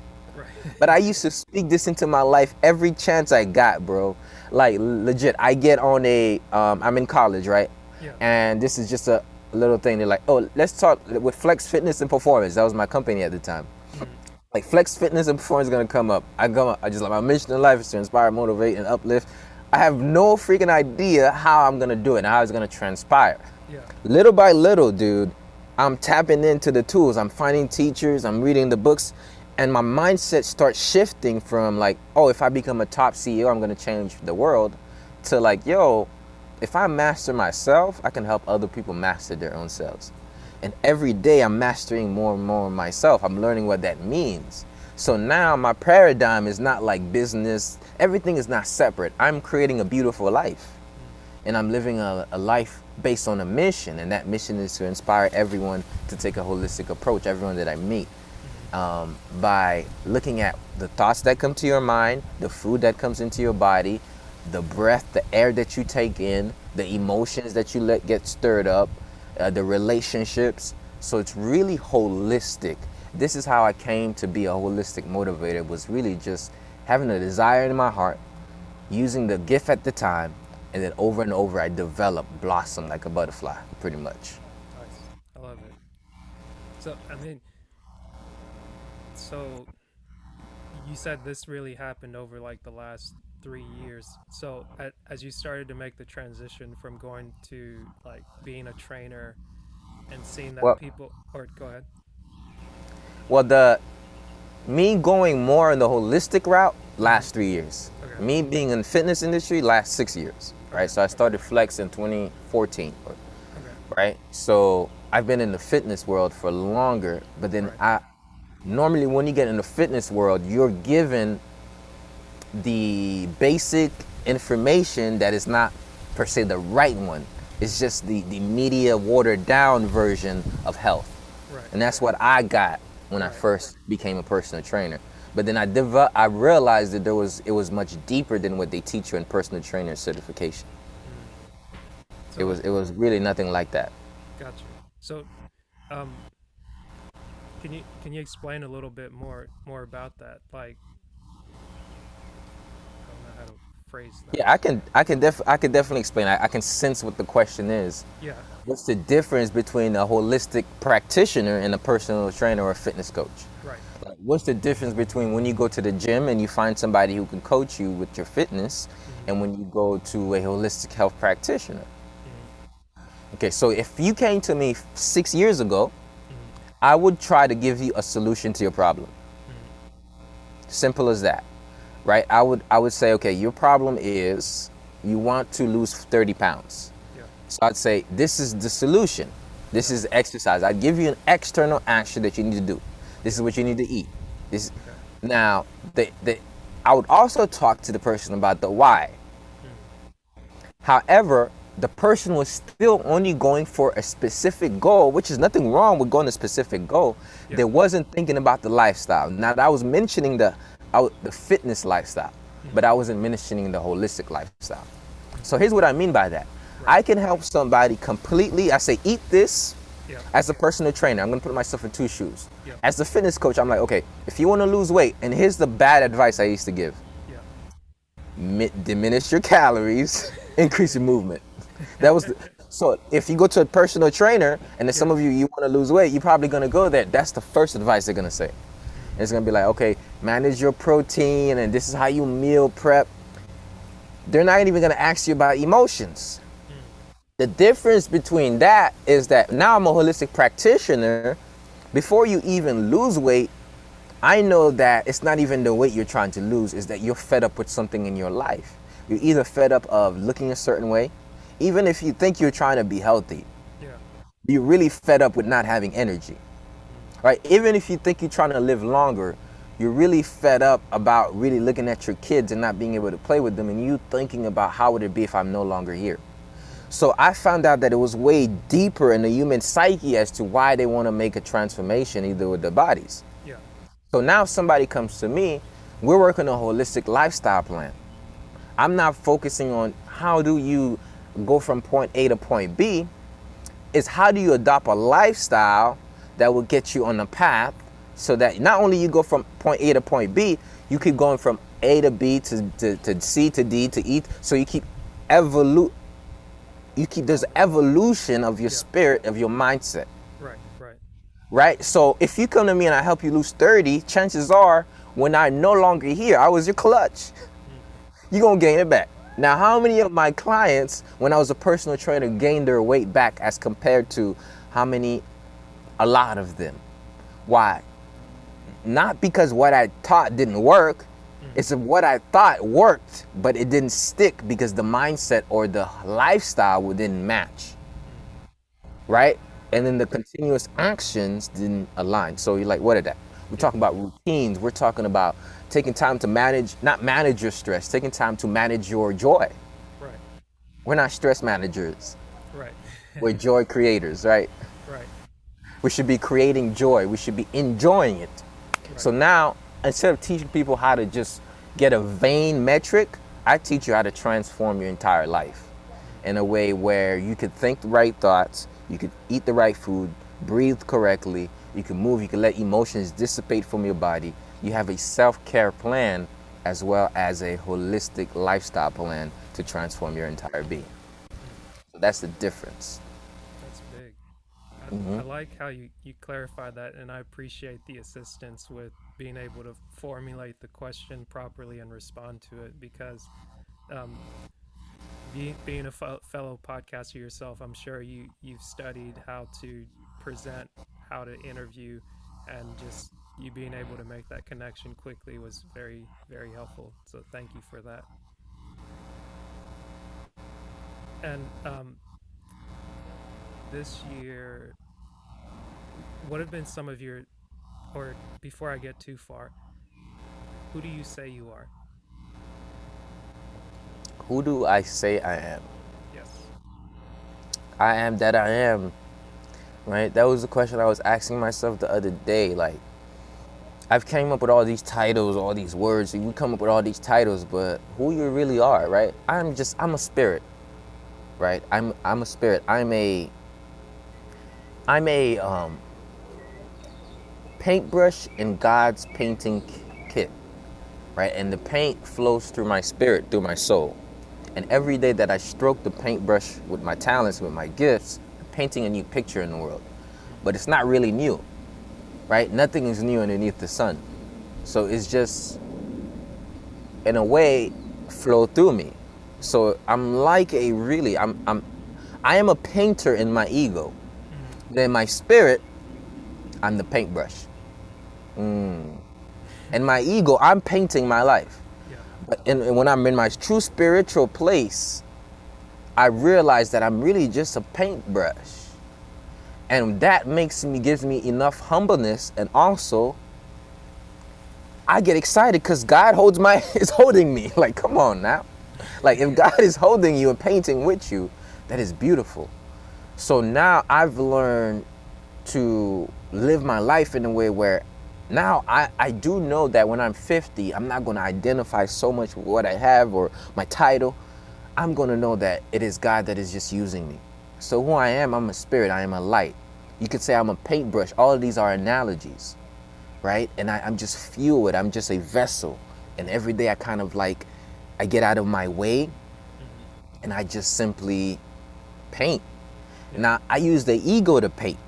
But I used to speak this into my life every chance I got, bro. Like legit, I get on I'm in college, right? And this is just a little thing. They're like, oh, let's talk with Flex Fitness and Performance. That was my company at the time. Like Flex Fitness and Performance is gonna come up. I just like, my mission in life is to inspire, motivate, and uplift. I have no freaking idea how I'm gonna do it and how it's gonna transpire. Little by little, dude, I'm tapping into the tools. I'm finding teachers, I'm reading the books, and my mindset starts shifting from like, oh, if I become a top CEO, I'm gonna change the world, to like, yo, if I master myself, I can help other people master their own selves. And every day I'm mastering more and more myself. I'm learning what that means. So now my paradigm is not like business. Everything is not separate. I'm creating a beautiful life. and I'm living a life based on a mission, and that mission is to inspire everyone to take a holistic approach, everyone that I meet, by looking at the thoughts that come to your mind, the food that comes into your body, the breath, the air that you take in, the emotions that you let get stirred up, the relationships. So it's really holistic. This is how I came to be a holistic motivator, was really just having a desire in my heart, using the gift at the time, and then over and over I developed, blossomed like a butterfly, pretty much. Nice. I love it. So, I mean, so you said this really happened over like the last 3 years. So as you started to make the transition from going to like being a trainer and seeing that people, or go ahead. Well, me going more in the holistic route, last 3 years. Okay. Me being in the fitness industry, last 6 years, right? So I started Flex in 2014, right? So I've been in the fitness world for longer, but then normally when you get in the fitness world, you're given the basic information that is not per se the right one. It's just the media watered down version of health. Right. And that's what I got when I first became a personal trainer. But then I realized that it was much deeper than what they teach you in personal trainer certification. So it was really nothing like that. Gotcha. So can you explain a little bit more about that? Like, I don't know how to phrase that. Yeah, I can definitely explain. I can sense what the question is. Yeah. What's the difference between a holistic practitioner and a personal trainer or a fitness coach? Right. Like, what's the difference between when you go to the gym and you find somebody who can coach you with your fitness, and when you go to a holistic health practitioner? Okay, so if you came to me 6 years ago, I would try to give you a solution to your problem. Simple as that, right? I would say, okay, your problem is you want to lose 30 pounds. Yeah. So I'd say, this is the solution. This is exercise. I'd give you an external action that you need to do. This is what you need to eat. Now, I would also talk to the person about the why. However, the person was still only going for a specific goal, which is nothing wrong with going to a specific goal. Yeah. They wasn't thinking about the lifestyle. Now, I was mentioning the fitness lifestyle, but I wasn't mentioning the holistic lifestyle. So here's what I mean by that. Right. I can help somebody completely. I say, eat this. Yeah. As a personal trainer, I'm going to put myself in two shoes. Yeah. As a fitness coach, I'm like, okay, if you want to lose weight, and here's the bad advice I used to give. Yeah. Diminish your calories, increase your movement. That was so if you go to a personal trainer and then some of you want to lose weight, you're probably going to go there. That's the first advice they're going to say. And it's going to be like, okay, manage your protein, and this is how you meal prep. They're not even going to ask you about emotions. The difference between that is that now I'm a holistic practitioner. Before you even lose weight, I know that it's not even the weight you're trying to lose, is that you're fed up with something in your life. You're either fed up of looking a certain way, even if you think you're trying to be healthy, you're really fed up with not having energy, right? Even if you think you're trying to live longer, you're really fed up about really looking at your kids and not being able to play with them, and you thinking about how would it be if I'm no longer here. So I found out that it was way deeper in the human psyche as to why they want to make a transformation either with their bodies. Yeah. So now somebody comes to me, we're working on a holistic lifestyle plan. I'm not focusing on how do you go from point A to point B. It's how do you adopt a lifestyle that will get you on the path so that not only you go from point A to point B, you keep going from A to B to C to D to E. So you keep there's evolution of your spirit, of your mindset. Right? So if you come to me and I help you lose 30, chances are when I'm no longer here, I was your clutch. You're going to gain it back. Now, how many of my clients, when I was a personal trainer, gained their weight back as compared to how many? A lot of them. Why? Not because what I taught didn't work. It's what I thought worked, but it didn't stick because the mindset or the lifestyle didn't match. Right? And then the continuous actions didn't align. So you're like, what is that? We're talking about routines. We're talking about taking time to not manage your stress, taking time to manage your joy. Right. We're not stress managers. Right. We're joy creators, right? Right. We should be creating joy. We should be enjoying it. Right. So now, instead of teaching people how to just get a vain metric, I teach you how to transform your entire life in a way where you could think the right thoughts, you could eat the right food, breathe correctly, you can move, you can let emotions dissipate from your body. You have a self-care plan as well as a holistic lifestyle plan to transform your entire being. So that's the difference. That's big. Mm-hmm. I like how you clarify that, and I appreciate the assistance with being able to formulate the question properly and respond to it, because um, being a fellow podcaster yourself, I'm sure you've studied how to present, how to interview, and just you being able to make that connection quickly was very, very helpful. So thank you for that. And this year, what have been some of your, or before I get too far, who do you say you are? Who do I say I am? Yes. I am that I am, right? That was the question I was asking myself the other day. Like, I've came up with all these titles, all these words. We come up with all these titles, but who you really are, right? I'm a spirit, right? I'm a spirit. I'm a paintbrush in God's painting kit, right? And the paint flows through my spirit, through my soul. And every day that I stroke the paintbrush with my talents, with my gifts, I'm painting a new picture in the world. But it's not really new, right? Nothing is new underneath the sun. So it's just, in a way, flow through me. So I'm like I am a painter in my ego. Then my spirit, I'm the paintbrush. In my ego, I'm painting my life. Yeah. But when I'm in my true spiritual place, I realize that I'm really just a paintbrush. And that gives me enough humbleness, and also I get excited because God is holding me. Like, come on now. Like, if God is holding you and painting with you, that is beautiful. So now I've learned to live my life in a way where now I do know that when I'm 50, I'm not going to identify so much with what I have or my title. I'm going to know that it is God that is just using me. So who I am, I'm a spirit, I am a light. You could say I'm a paintbrush. All of these are analogies, right? And I'm just fluid, I'm just a vessel. And every day I kind of like, I get out of my way and I just simply paint. Now, I use the ego to paint,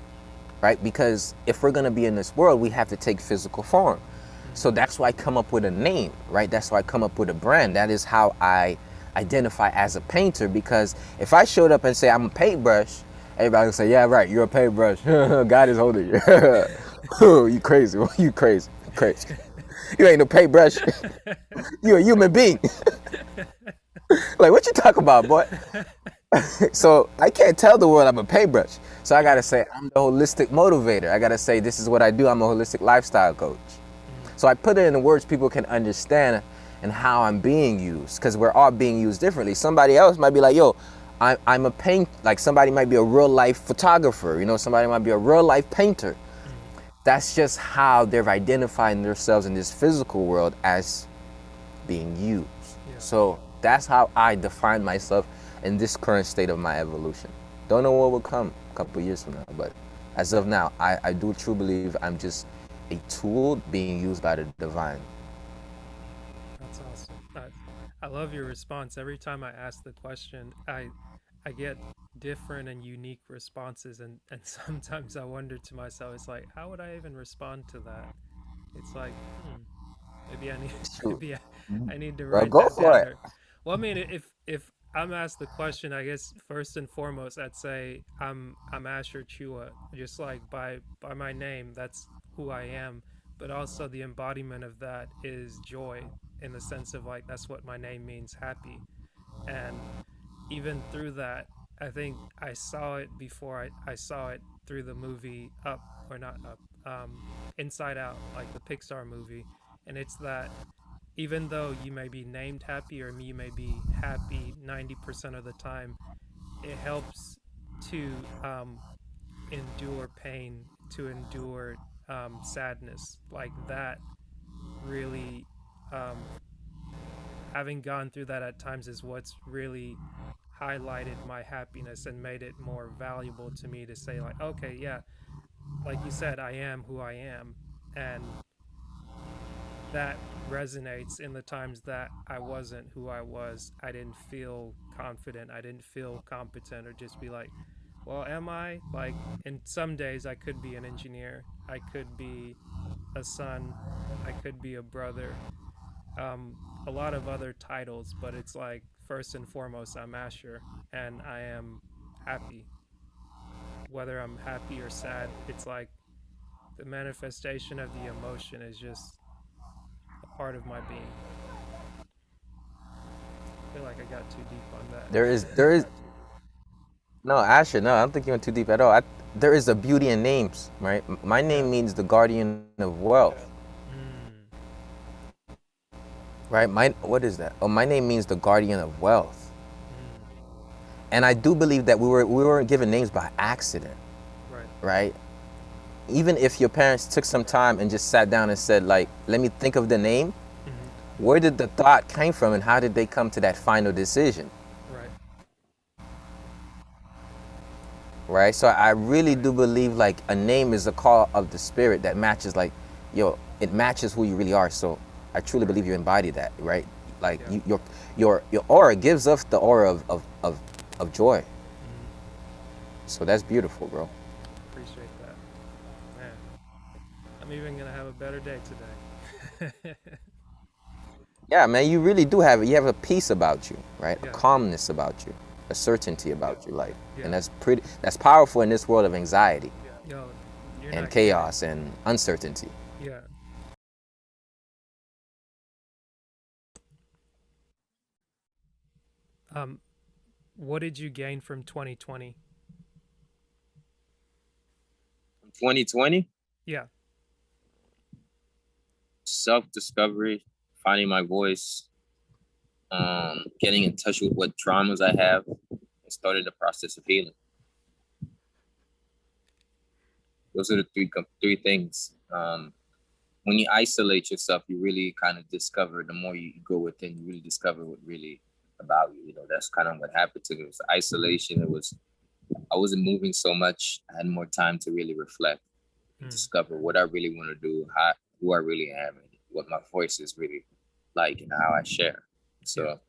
right? Because if we're going to be in this world, we have to take physical form. So that's why I come up with a name, right? That's why I come up with a brand. That is how I identify as a painter, because if I showed up and say I'm a paintbrush, everybody would say, yeah, right, you're a paintbrush. God is holding you. You crazy. You crazy. Crazy. You ain't no paintbrush. You're a human being. Like, what you talking about, boy? So I can't tell the world I'm a paintbrush. So I gotta say I'm the holistic motivator. I gotta say this is what I do. I'm a holistic lifestyle coach. So I put it in the words people can understand and how I'm being used, because we're all being used differently. Somebody else might be like, yo, I'm a paint, like somebody might be a real life photographer, you know, somebody might be a real life painter. That's just how they're identifying themselves in this physical world as being used. Yeah. So that's how I define myself in this current state of my evolution. Don't know what will come a couple years from now, but as of now, I do truly believe I'm just a tool being used by the divine. That's awesome. I love your response. Every time I ask the question, I get different and unique responses, and sometimes I wonder to myself, it's like, how would I even respond to that? It's like, maybe I need I need to Well, write go that for down. it. Or, well, I mean, if I'm asked the question, I guess first and foremost, I'd say I'm Asher Tchoua, just like by my name, that's who I am. But also the embodiment of that is joy, in the sense of like that's what my name means, happy. And even through that, I think I saw it before I saw it through the movie Up, or not Up, Inside Out, like the Pixar movie. And it's that even though you may be named happy or you may be happy 90% of the time, it helps to endure pain, to endure sadness. Like that really, um, having gone through that at times is what's really highlighted my happiness and made it more valuable to me to say, like, okay, yeah, like you said, I am who I am. And that resonates in the times that I wasn't who I was. I didn't feel confident. I didn't feel competent, or just be like, well, am I? Like, in some days, I could be an engineer. I could be a son. I could be a brother. A lot of other titles, but it's like, first and foremost, I'm Asher, and I am happy. Whether I'm happy or sad, it's like the manifestation of the emotion is just a part of my being. I feel like I got too deep on that. There is no, Asher. No, I don't think you went too deep at all. There is a beauty in names, right? My name means the guardian of wealth, right? What is that? Oh, my name means the guardian of wealth, and I do believe that we weren't given names by accident, right? Even if your parents took some time and just sat down and said, like, let me think of the name, where did the thought came from, and how did they come to that final decision? Right. So I really do believe like a name is a call of the spirit that matches, like, it matches who you really are. So I truly believe you embody that, right? Like your aura gives us the aura of joy. So that's beautiful, bro. Appreciate that. Man, I'm even gonna have a better day today. Yeah, man, you really do have it. You have a peace about you, right? A calmness about you, a certainty about you, like, and that's powerful in this world of anxiety and chaos and uncertainty. Yeah. What did you gain from 2020? 2020? Yeah. Self-discovery, finding my voice, getting in touch with what traumas I have, and started the process of healing. Those are the three things. When you isolate yourself, you really kind of discover, the more you go within, you really discover what really about you. That's kind of what happened to me. It was isolation. I wasn't moving so much. I had more time to really reflect and discover what I really want to do, who I really am, and what my voice is really like, and how I share. So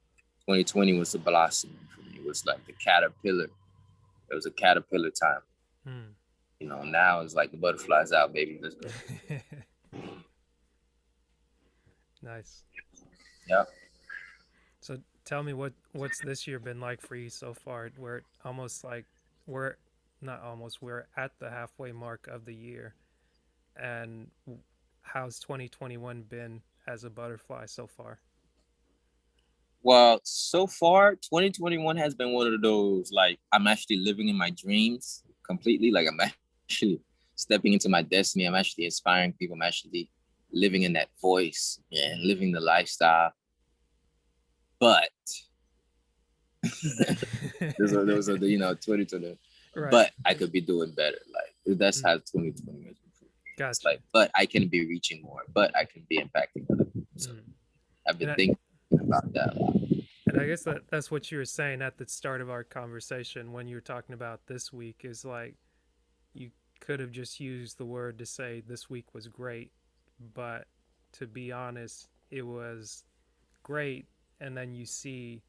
2020 was the blossoming for me. It was like the caterpillar. It was a caterpillar time. Now it's like the butterfly's out, baby. Let's go. Nice. Yeah. So tell me, what's this year been like for you so far? We're at the halfway mark of the year, and how's 2021 been as a butterfly so far? Well, so far 2021 has been one of those, like, I'm actually living in my dreams completely. Like, I'm actually stepping into my destiny. I'm actually inspiring people. I'm actually living in that voice and living the lifestyle. But those are the 2020. Right. But I could be doing better. Like, that's how 2020 has been. Gotcha. Like, but I can be reaching more. But I can be impacting other people. So I've been thinking about that a lot. And I guess that's what you were saying at the start of our conversation when you were talking about this week, is like, you could have just used the word to say this week was great, but to be honest, it was great, and then you see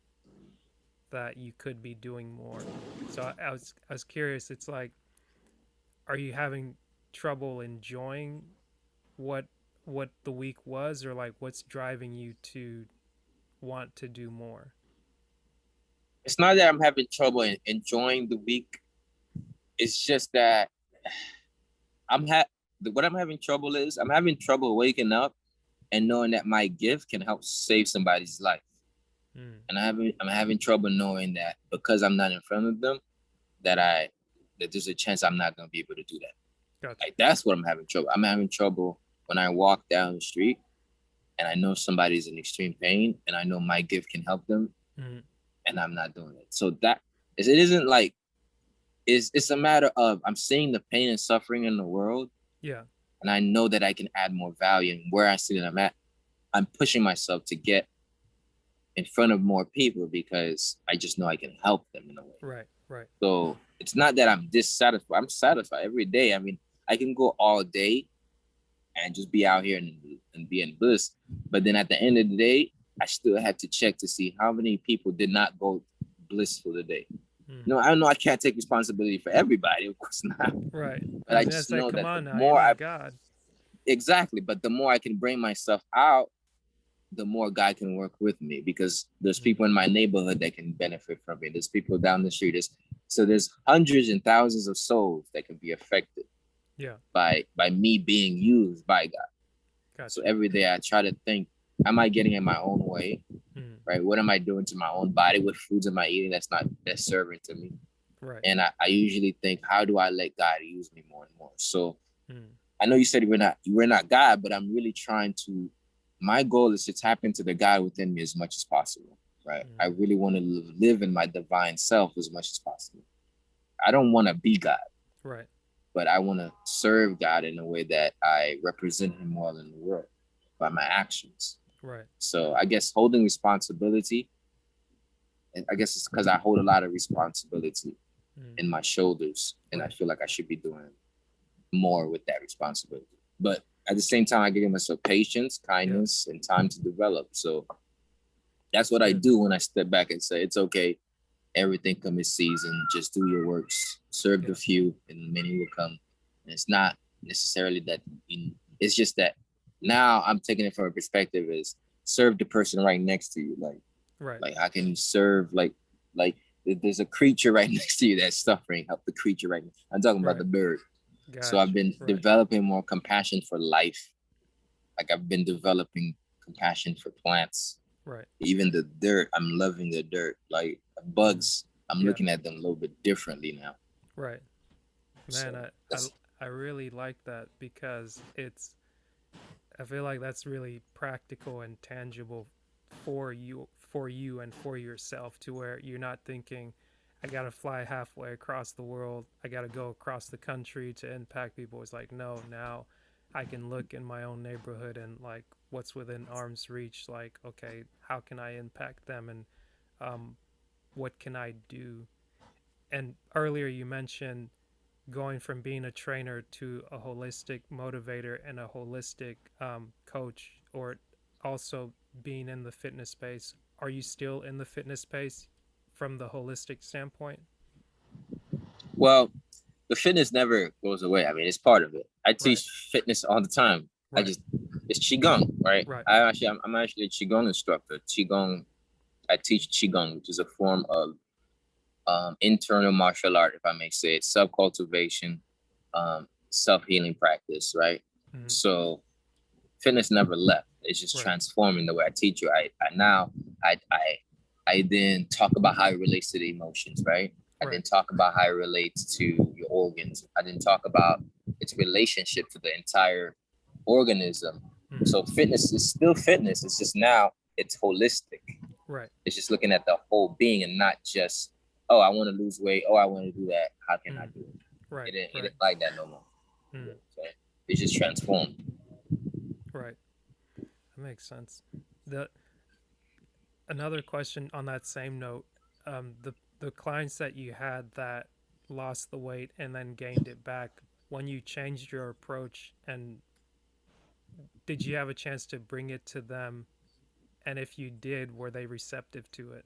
that you could be doing more. So I was curious. It's like, are you having trouble enjoying what the week was, or like what's driving you to want to do more? It's not that I'm having trouble enjoying the week. It's just that what I'm having trouble is, I'm having trouble waking up and knowing that my gift can help save somebody's life. And I'm having trouble knowing that because I'm not in front of them, that there's a chance I'm not gonna be able to do that. Gotcha. Like, that's what I'm having trouble. I'm having trouble when I walk down the street and I know somebody's in extreme pain, and I know my gift can help them, and I'm not doing it. So that it isn't like it's a matter of I'm seeing the pain and suffering in the world, and I know that I can add more value. And where I see that I'm at, I'm pushing myself to get in front of more people because I just know I can help them in a way. Right. So it's not that I'm dissatisfied. I'm satisfied every day. I mean, I can go all day and just be out here and be in bliss. But then at the end of the day, I still have to check to see how many people did not go blissful today. No, I know I can't take responsibility for everybody, of course not. Right. But I just know that the now, more God. Exactly, but the more I can bring myself out, the more God can work with me, because there's people in my neighborhood that can benefit from it. There's people down the street. There's hundreds and thousands of souls that can be affected by me being used by God. Gotcha. So every day I try to think, am I getting in my own way? Right? What am I doing to my own body? What foods am I eating that's serving to me? Right. And I usually think, how do I let God use me more and more? So I know you said we're not God, but I'm really trying to. My goal is to tap into the God within me as much as possible, right? I really want to live in my divine self as much as possible. I don't want to be God, right? But I want to serve God in a way that I represent him well in the world by my actions. Right. So I guess holding responsibility, and I guess it's because I hold a lot of responsibility in my shoulders, and I feel like I should be doing more with that responsibility. But at the same time, I give myself patience, kindness, and time to develop. So that's what I do when I step back and say, it's okay. Everything comes in season. Just do your works, serve the few, and many will come. And it's not necessarily that, it's just that now I'm taking it from a perspective is serve the person right next to you. Like how can you serve, like there's a creature right next to you that's suffering, help the creature right next. I'm talking about the bird. Gotcha. So I've been developing more compassion for life. Like I've been developing compassion for plants. Right. Even the dirt, I'm loving the dirt. Like bugs, I'm looking at them a little bit differently now. Right. Man, so I really like that because I feel like that's really practical and tangible for you and for yourself, to where you're not thinking, I got to fly halfway across the world, I got to go across the country to impact people. It's like, no, now I can look in my own neighborhood and like what's within arm's reach. Like, okay, how can I impact them, and what can I do? And earlier you mentioned going from being a trainer to a holistic motivator and a holistic coach, or also being in the fitness space. Are you still in the fitness space from the holistic standpoint? Well, the fitness never goes away. I mean, it's part of it. I teach fitness all the time. It's Qigong, right? I'm actually a Qigong instructor. I teach Qigong, which is a form of internal martial art, if I may say it, self-cultivation, self-healing practice, right? So fitness never left. It's just transforming the way I teach you. I then talk about how it relates to the emotions, right? I then talk about how it relates to your organs. I then talk about its relationship to the entire organism. So fitness is still fitness. It's just now it's holistic. Right. It's just looking at the whole being and not just, oh, I want to lose weight. Oh, I want to do that. How can I do it? Right. It ain't like that no more. So it's just transformed. Right. That makes sense. Another question on that same note, the clients that you had that lost the weight and then gained it back, when you changed your approach, and did you have a chance to bring it to them? And if you did, were they receptive to it?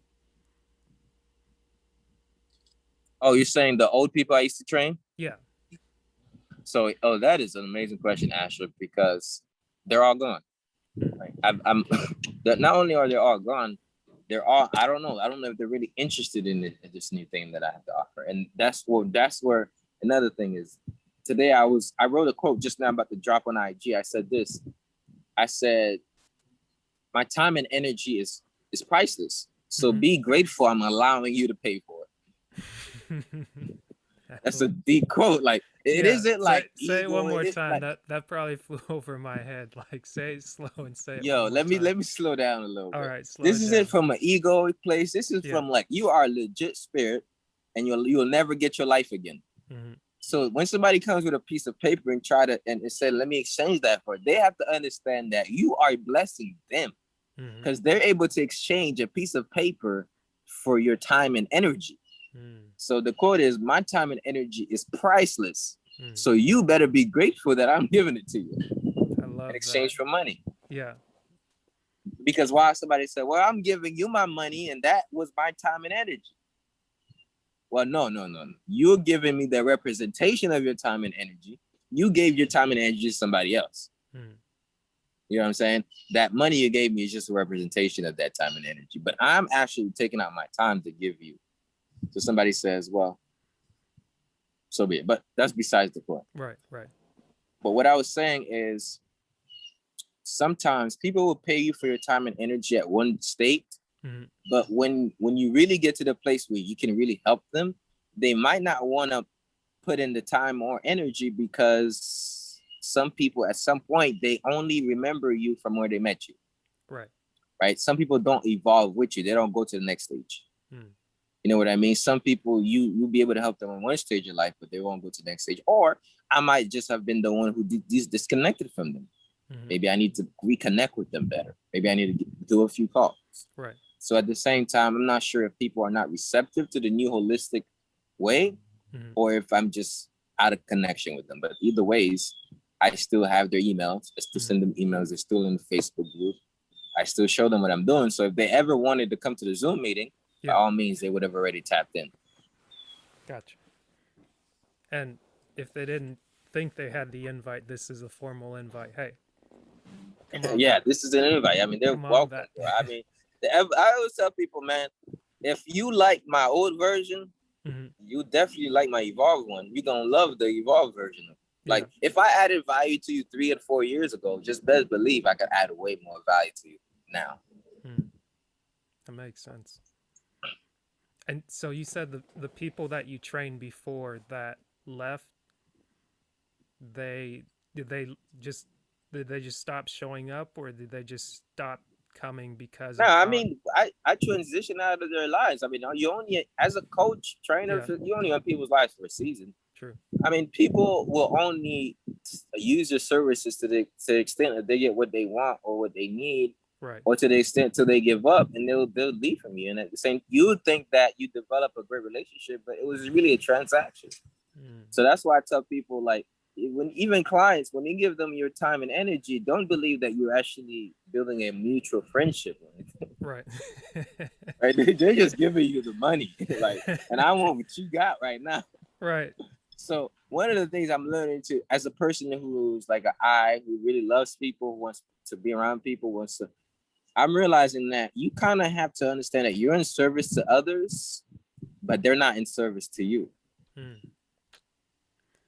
Oh, you're saying the old people I used to train? Yeah. So, that is an amazing question, Asher, because they're all gone. Like, I'm not only are they all gone, they're all, I don't know if they're really interested in this new thing that I have to offer. And that's where another thing is. Today I wrote a quote just now about to drop on IG. I said this. I said, my time and energy is priceless. So be grateful I'm allowing you to pay for it. That's a deep quote. Like it isn't like say it one ego. more It is time. like, That probably flew over my head. Like say it slow and say it yo, one more time. let me slow down a little All bit. right, slow This down. isn't from an egoic place. This is from like you are a legit spirit, and you'll never get your life again. Mm-hmm. So when somebody comes with a piece of paper and try to and say, let me exchange that for it, they have to understand that you are blessing them, because they're able to exchange a piece of paper for your time and energy. So the quote is, my time and energy is priceless. So you better be grateful that I'm giving it to you in exchange for money. Yeah. Because why somebody said, well, I'm giving you my money and that was my time and energy. Well, no. You're giving me the representation of your time and energy. You gave your time and energy to somebody else. You know what I'm saying? That money you gave me is just a representation of that time and energy. But I'm actually taking out my time to give you. So somebody says, well, so be it. But that's besides the point. Right. But what I was saying is, sometimes people will pay you for your time and energy at one state. But when you really get to the place where you can really help them, they might not want to put in the time or energy, because some people at some point, they only remember you from where they met you. Right. Some people don't evolve with you. They don't go to the next stage. You know what I mean? Some people, you'll be able to help them in one stage of life, but they won't go to the next stage. Or I might just have been the one who disconnected from them. Maybe I need to reconnect with them better. Maybe I need to do a few calls. Right. So at the same time, I'm not sure if people are not receptive to the new holistic way, or if I'm just out of connection with them. But either ways, I still have their emails. I still send them emails. They're still in the Facebook group. I still show them what I'm doing. So if they ever wanted to come to the Zoom meeting, by all means, they would have already tapped in. Gotcha. And if they didn't think they had the invite, this is a formal invite. Hey. Yeah, this is an invite. I mean, they're welcome. I mean, I always tell people, man, if you like my old version, you definitely like my evolved one. You're going to love the evolved version. Like, if I added value to you 3 or 4 years ago, just best believe I could add way more value to you now. That makes sense. And so you said the people that you trained before that left, did they just stop showing up, or did they just stop coming because no, I mean, I transition out of their lives. I mean, you only, as a coach, trainer, you only on people's lives for a season. True. I mean, people will only use your services to the extent that they get what they want or what they need, or to the extent till they give up, and they'll leave from you. And at the same, you would think that you develop a great relationship, but it was really a transaction. So that's why I tell people, like, even clients, when you give them your time and energy, don't believe that you're actually building a mutual friendship. Right. They're just giving you the money, like, and I want what you got right now. Right. So one of the things I'm learning to, as a person who's like who really loves people, wants to be around people, I'm realizing that you kind of have to understand that you're in service to others, but they're not in service to you.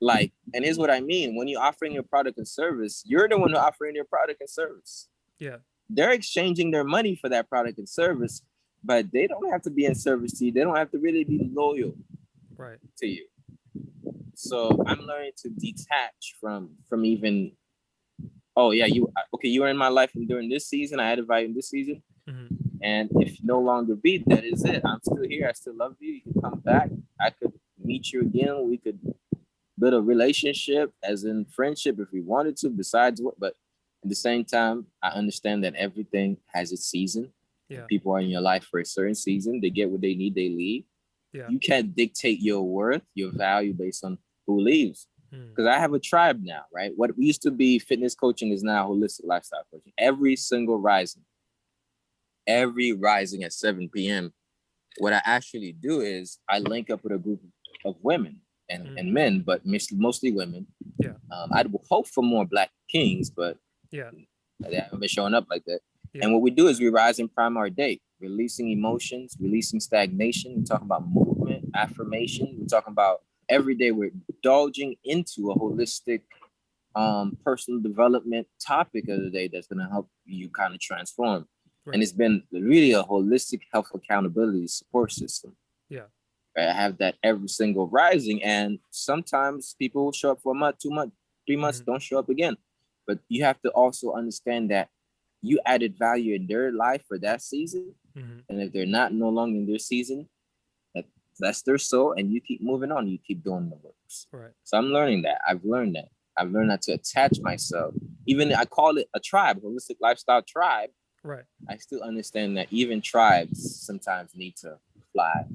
Like, and here's what I mean. When you're offering your product and service, you're the one offering your product and service. Yeah. They're exchanging their money for that product and service, but they don't have to be in service to you. They don't have to really be loyal to you. So I'm learning to detach from even, oh yeah, you were in my life during this season. I added value in this season. And if you no longer be, that is it. I'm still here. I still love you. You can come back. I could meet you again. We could build a relationship, as in friendship, if we wanted to, besides what, but at the same time, I understand that everything has its season. People are in your life for a certain season. They get what they need, they leave. You can't dictate your worth, your value based on who leaves. Because I have a tribe now, right? What used to be fitness coaching is now holistic lifestyle coaching. Every rising at 7 p.m., what I actually do is I link up with a group of women and men, but mostly women. I'd hope for more Black kings, but they haven't been showing up like that. And what we do is we rise and prime our day, releasing emotions, releasing stagnation. We talk about movement, affirmation. We're talking about every day we're indulging into a holistic personal development topic of the day that's going to help you kind of transform. And it's been really a holistic health accountability support system. Right? I have that every single rising, and sometimes people will show up for a month, 2 months, 3 months, don't show up again. But you have to also understand that you added value in their life for that season, and if they're not no longer in their season, that's their soul, and you keep moving on. You keep doing the works. Right. So I'm learning that. I've learned not to attach myself. Even I call it a tribe, holistic lifestyle tribe. Right. I still understand that even tribes sometimes need to fly.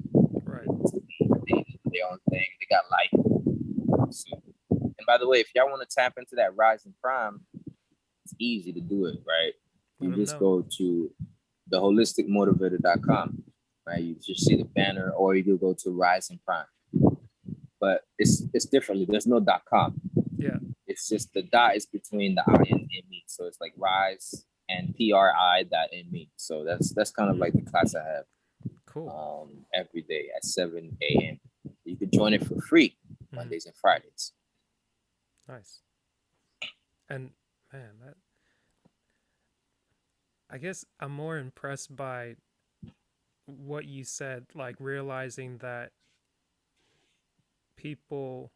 Right. They do their own thing. They got life. So, and by the way, if y'all want to tap into that rising prime, it's easy to do it, right? You just go to theholisticmotivator.com. Right, you just see the banner, or you could go to Rise and Prime. But it's differently. There's no .com. Yeah. It's just the dot is between the I and me. So it's like Rise and PRI.me. So that's kind of like the class I have. Cool. Every day at 7 a.m. You could join it for free Mondays and Fridays. Nice. And man, I guess I'm more impressed by what you said, like realizing that people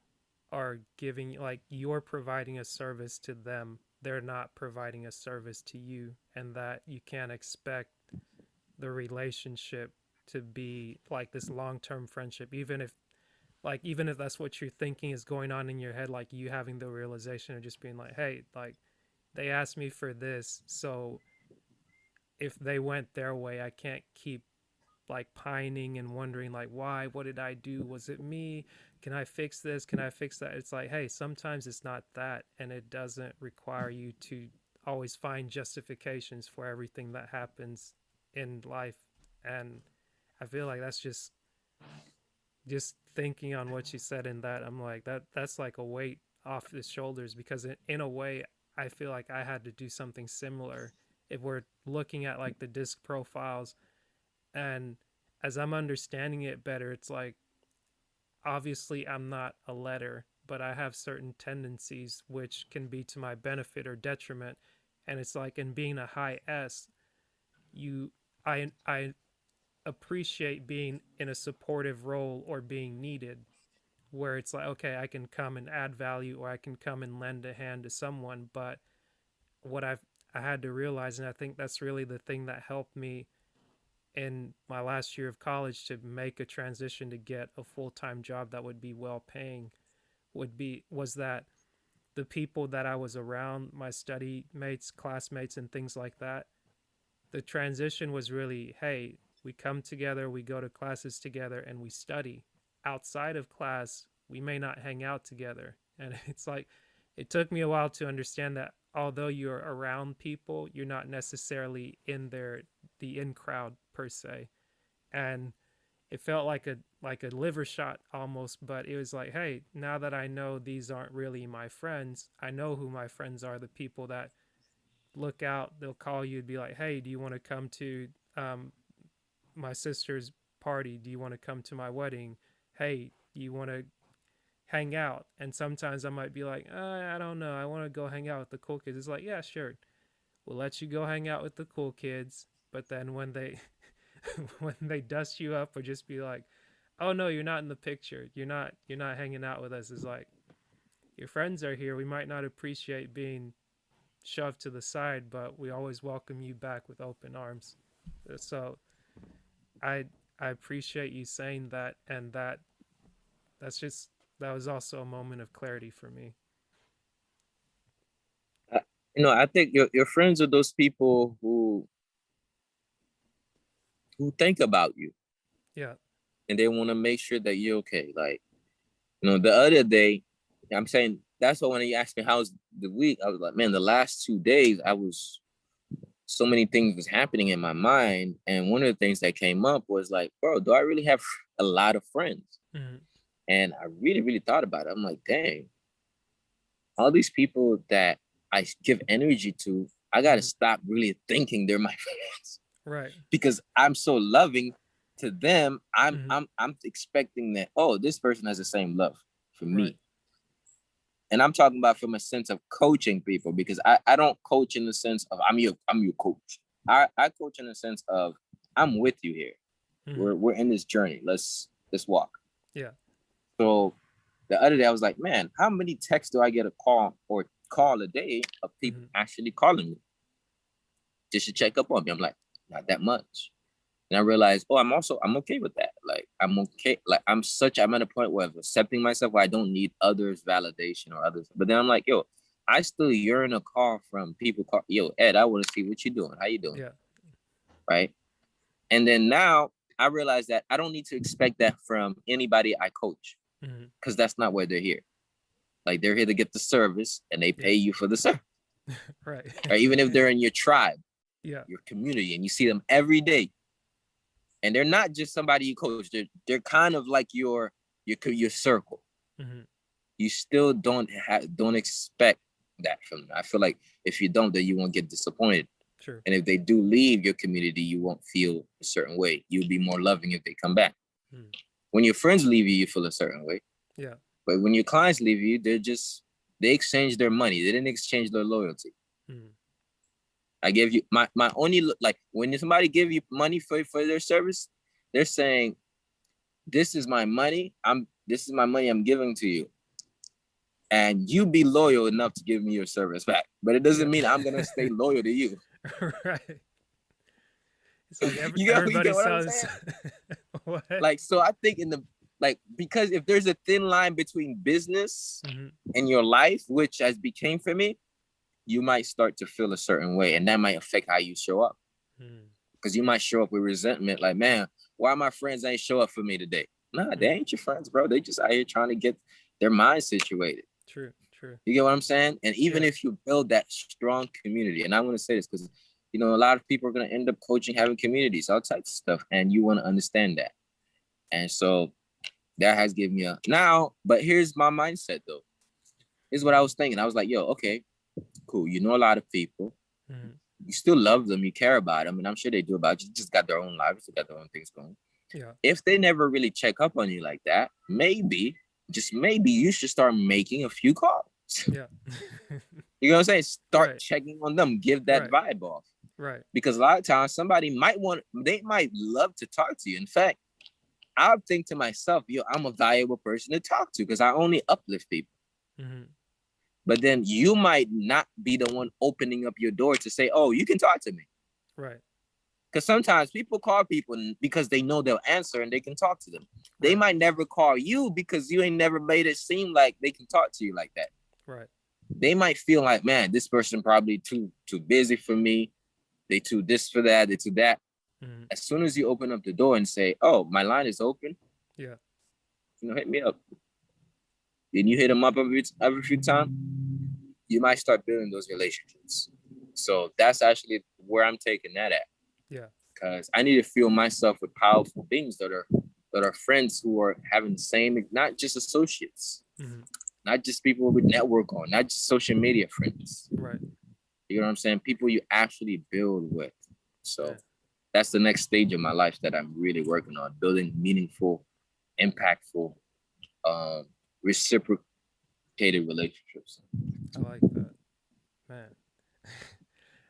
are giving, like, you're providing a service to them, they're not providing a service to you, and that you can't expect the relationship to be like this long-term friendship, even if that's what you're thinking is going on in your head, like you having the realization of just being like, hey, like, they asked me for this, so if they went their way, I can't keep like pining and wondering like, why, what did I do, was it me, can I fix this, can I fix that? It's like, hey, sometimes it's not that, and it doesn't require you to always find justifications for everything that happens in life. And I feel like that's just thinking on what you said in that, I'm like, that's like a weight off his shoulders, because in a way I feel like I had to do something similar. If we're looking at like the disc profiles, and as I'm understanding it better, it's like, obviously I'm not a letter, but I have certain tendencies which can be to my benefit or detriment. And it's like, in being a high S, I appreciate being in a supportive role or being needed, where it's like, okay, I can come and add value, or I can come and lend a hand to someone. But what I had to realize, and I think that's really the thing that helped me in my last year of college to make a transition to get a full-time job that would be well paying, was that the people that I was around, my study mates, classmates, and things like that, the transition was really, hey, we come together, we go to classes together, and we study. Outside of class, we may not hang out together. And it's like, it took me a while to understand that although you're around people, you're not necessarily in the in crowd per se. And it felt like a liver shot almost, but it was like, hey, now that I know these aren't really my friends, I know who my friends are, the people that look out, they'll call you and be like, hey, do you want to come to my sister's party? Do you want to come to my wedding? Hey, do you want to hang out? And sometimes I might be like, I don't know, I want to go hang out with the cool kids. It's like, yeah, sure, we'll let you go hang out with the cool kids. But then when they when they dust you up, or just be like, oh no, you're not in the picture, you're not hanging out with us, it's like, your friends are here, we might not appreciate being shoved to the side, but we always welcome you back with open arms. So I appreciate you saying that, and that was also a moment of clarity for me. I think your friends are those people who think about you. Yeah. And they want to make sure that you're okay. Like, the other day, I'm saying, that's why when you asked me how's the week, I was like, man, the last 2 days, so many things was happening in my mind. And one of the things that came up was like, bro, do I really have a lot of friends? And I really, really thought about it. I'm like, dang, all these people that I give energy to, I got to stop really thinking they're my friends. Right. Because I'm so loving to them. I'm expecting that, oh, this person has the same love for me. Right. And I'm talking about from a sense of coaching people, because I don't coach in the sense of I'm your coach. I coach in the sense of I'm with you here. We're in this journey. Let's let's walk. Yeah. So the other day I was like, man, how many texts do I get a call a day of people actually calling me just to check up on me? I'm like, not that much. And I realized, I'm okay with that. Like, I'm okay. Like, I'm at a point where I'm accepting myself where I don't need others' validation or others. But then I'm like, yo, I still yearn a call from people. Yo, Ed, I want to see what you're doing. How you doing? Yeah. Right. And then now I realize that I don't need to expect that from anybody I coach, because that's not why they're here. Like, they're here to get the service, and they pay you for the service. Right. Or even if they're in your tribe, your community, and you see them every day. And they're not just somebody you coach. They're kind of like your circle. You still don't expect that from them. I feel like if you don't, then you won't get disappointed. True. And if they do leave your community, you won't feel a certain way. You'll be more loving if they come back. When your friends leave you, you feel a certain way. Yeah. But when your clients leave you, they exchange their money. They didn't exchange their loyalty. I give you my only, like, when somebody give you money for their service, they're saying, this is my money. I'm giving to you. And you be loyal enough to give me your service back. But it doesn't mean I'm going to stay loyal to you. Right. It's like everybody sounds. What? Like, so I think because if there's a thin line between business and your life, which has became for me, you might start to feel a certain way, and that might affect how you show up. Because you might show up with resentment, like, man, why my friends ain't show up for me today? Nah, they ain't your friends, bro. They just out here trying to get their mind situated. True. You get what I'm saying? And even if you build that strong community, and I want to say this because, a lot of people are going to end up coaching, having communities, all types of stuff, and you want to understand that. And so that has given me but here's my mindset, though. Here's what I was thinking. I was like, yo, okay, cool. You know a lot of people. You still love them. You care about them. And I'm sure they do about you. Just got their own lives. They got their own things going. Yeah. If they never really check up on you like that, maybe, just maybe, you should start making a few calls. Yeah. You know what I'm saying? Start checking on them. Give that vibe off. Right. Because a lot of times somebody might love to talk to you. In fact, I think to myself, I'm a valuable person to talk to because I only uplift people. But then you might not be the one opening up your door to say, oh, you can talk to me. Right. Because sometimes people call people because they know they'll answer and they can talk to them. Right. They might never call you because you ain't never made it seem like they can talk to you like that. Right. They might feel like, man, this person probably too busy for me. They too this for that. They too that. As soon as you open up the door and say, oh, my line is open. Yeah. Hit me up. Then you hit them up every few times, you might start building those relationships. So that's actually where I'm taking that at. Yeah. Because I need to fill myself with powerful beings that are friends who are having the same, not just associates, not just people we network on, not just social media friends. Right. You know what I'm saying? People you actually build with. So that's the next stage of my life that I'm really working on, building meaningful, impactful, reciprocated relationships. I like that, man.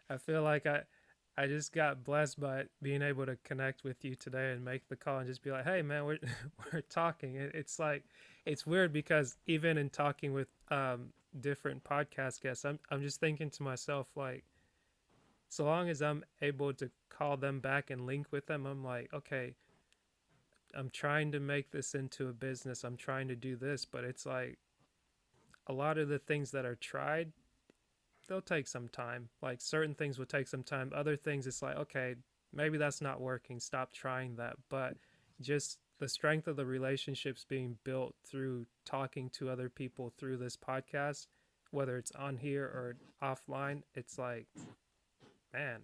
I feel like I just got blessed by being able to connect with you today and make the call and just be like, hey man, we're talking. It's like, it's weird because even in talking with different podcast guests, I'm just thinking to myself, like, so long as I'm able to call them back and link with them, I'm like, okay, I'm trying to make this into a business. I'm trying to do this, but it's like a lot of the things that are tried, they'll take some time. Like certain things will take some time. Other things, it's like, okay, maybe that's not working. Stop trying that. But just the strength of the relationships being built through talking to other people through this podcast, whether it's on here or offline, it's like, man,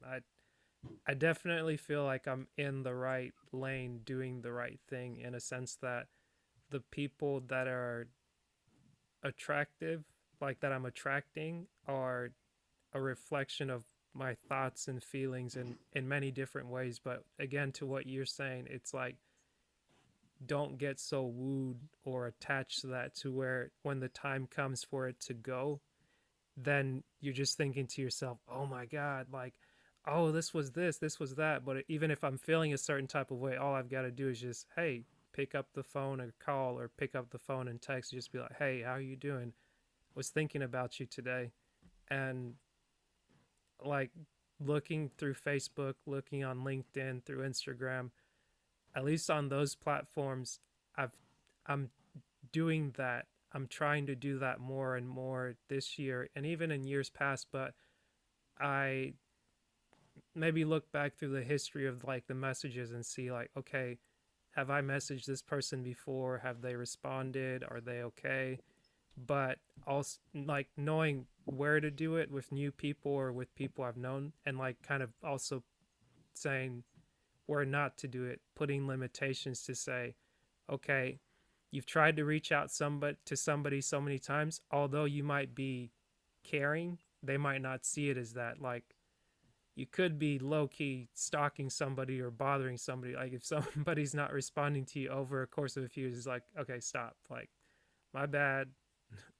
I definitely feel like I'm in the right lane doing the right thing, in a sense that the people that are attractive, like that I'm attracting, are a reflection of my thoughts and feelings in many different ways. But again, to what you're saying, it's like, don't get so wooed or attached to that, to where when the time comes for it to go, then you're just thinking to yourself, oh my God, like, oh, this was that. But even if I'm feeling a certain type of way, all I've got to do is just, hey, pick up the phone or call, or pick up the phone and text, just be like, hey, how are you doing? Was thinking about you today. And like looking through Facebook, looking on LinkedIn, through Instagram, at least on those platforms, I'm doing that. I'm trying to do that more and more this year, and even in years past. But I maybe look back through the history of like the messages and see like, okay, have I messaged this person before? Have they responded? Are they okay? But also like knowing where to do it with new people or with people I've known, and like kind of also saying where not to do it, putting limitations to say, okay, you've tried to reach out to somebody so many times, although you might be caring, they might not see it as that. Like you could be low-key stalking somebody or bothering somebody. Like if somebody's not responding to you over a course of a few years, it's like, okay, stop. Like, my bad.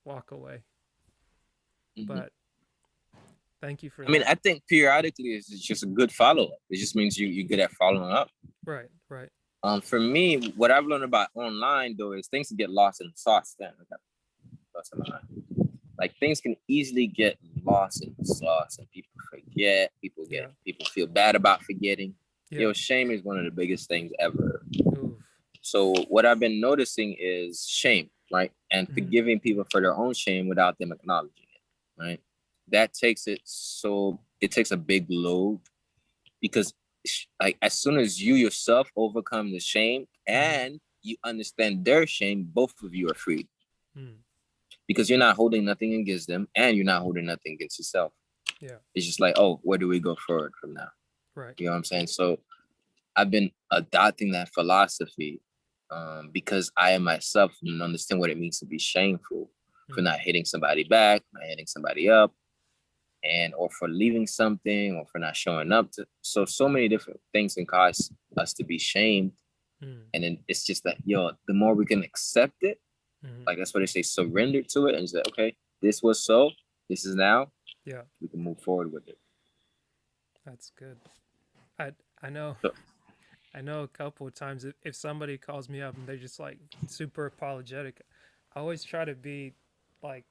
Walk away. Mm-hmm. But thank you for I mean, I think periodically is just a good follow-up. It just means you're good at following up. Right. For me, what I've learned about online though is things can get lost in the sauce. Like things can easily get lost in the sauce, and people forget. People feel bad about forgetting. Yeah. Shame is one of the biggest things ever. Oof. So what I've been noticing is shame, right? And forgiving people for their own shame without them acknowledging it, right? That takes it takes a big load, because like as soon as you yourself overcome the shame and you understand their shame, both of you are free. Because you're not holding nothing against them, and you're not holding nothing against yourself. Yeah. It's just like, oh, where do we go forward from now? Right. You know what I'm saying? So I've been adopting that philosophy because I myself understand what it means to be shameful for not hitting somebody back, not hitting somebody up, or for leaving something, or for not showing up to. So many different things can cause us to be shamed. And then it's just that, the more we can accept it, like that's what they say, surrender to it, and say, okay, this was so, this is now. Yeah. We can move forward with it. That's good. I know a couple of times if somebody calls me up and they're just like super apologetic, I always try to be like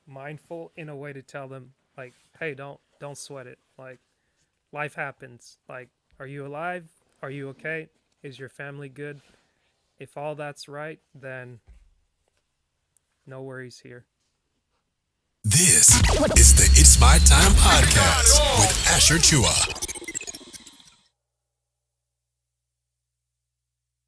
mindful in a way to tell them like, hey, don't sweat it. Like life happens. Like, are you alive? Are you okay? Is your family good? If all that's right, then no worries here. This is the It's My Time podcast with Asher Tchoua.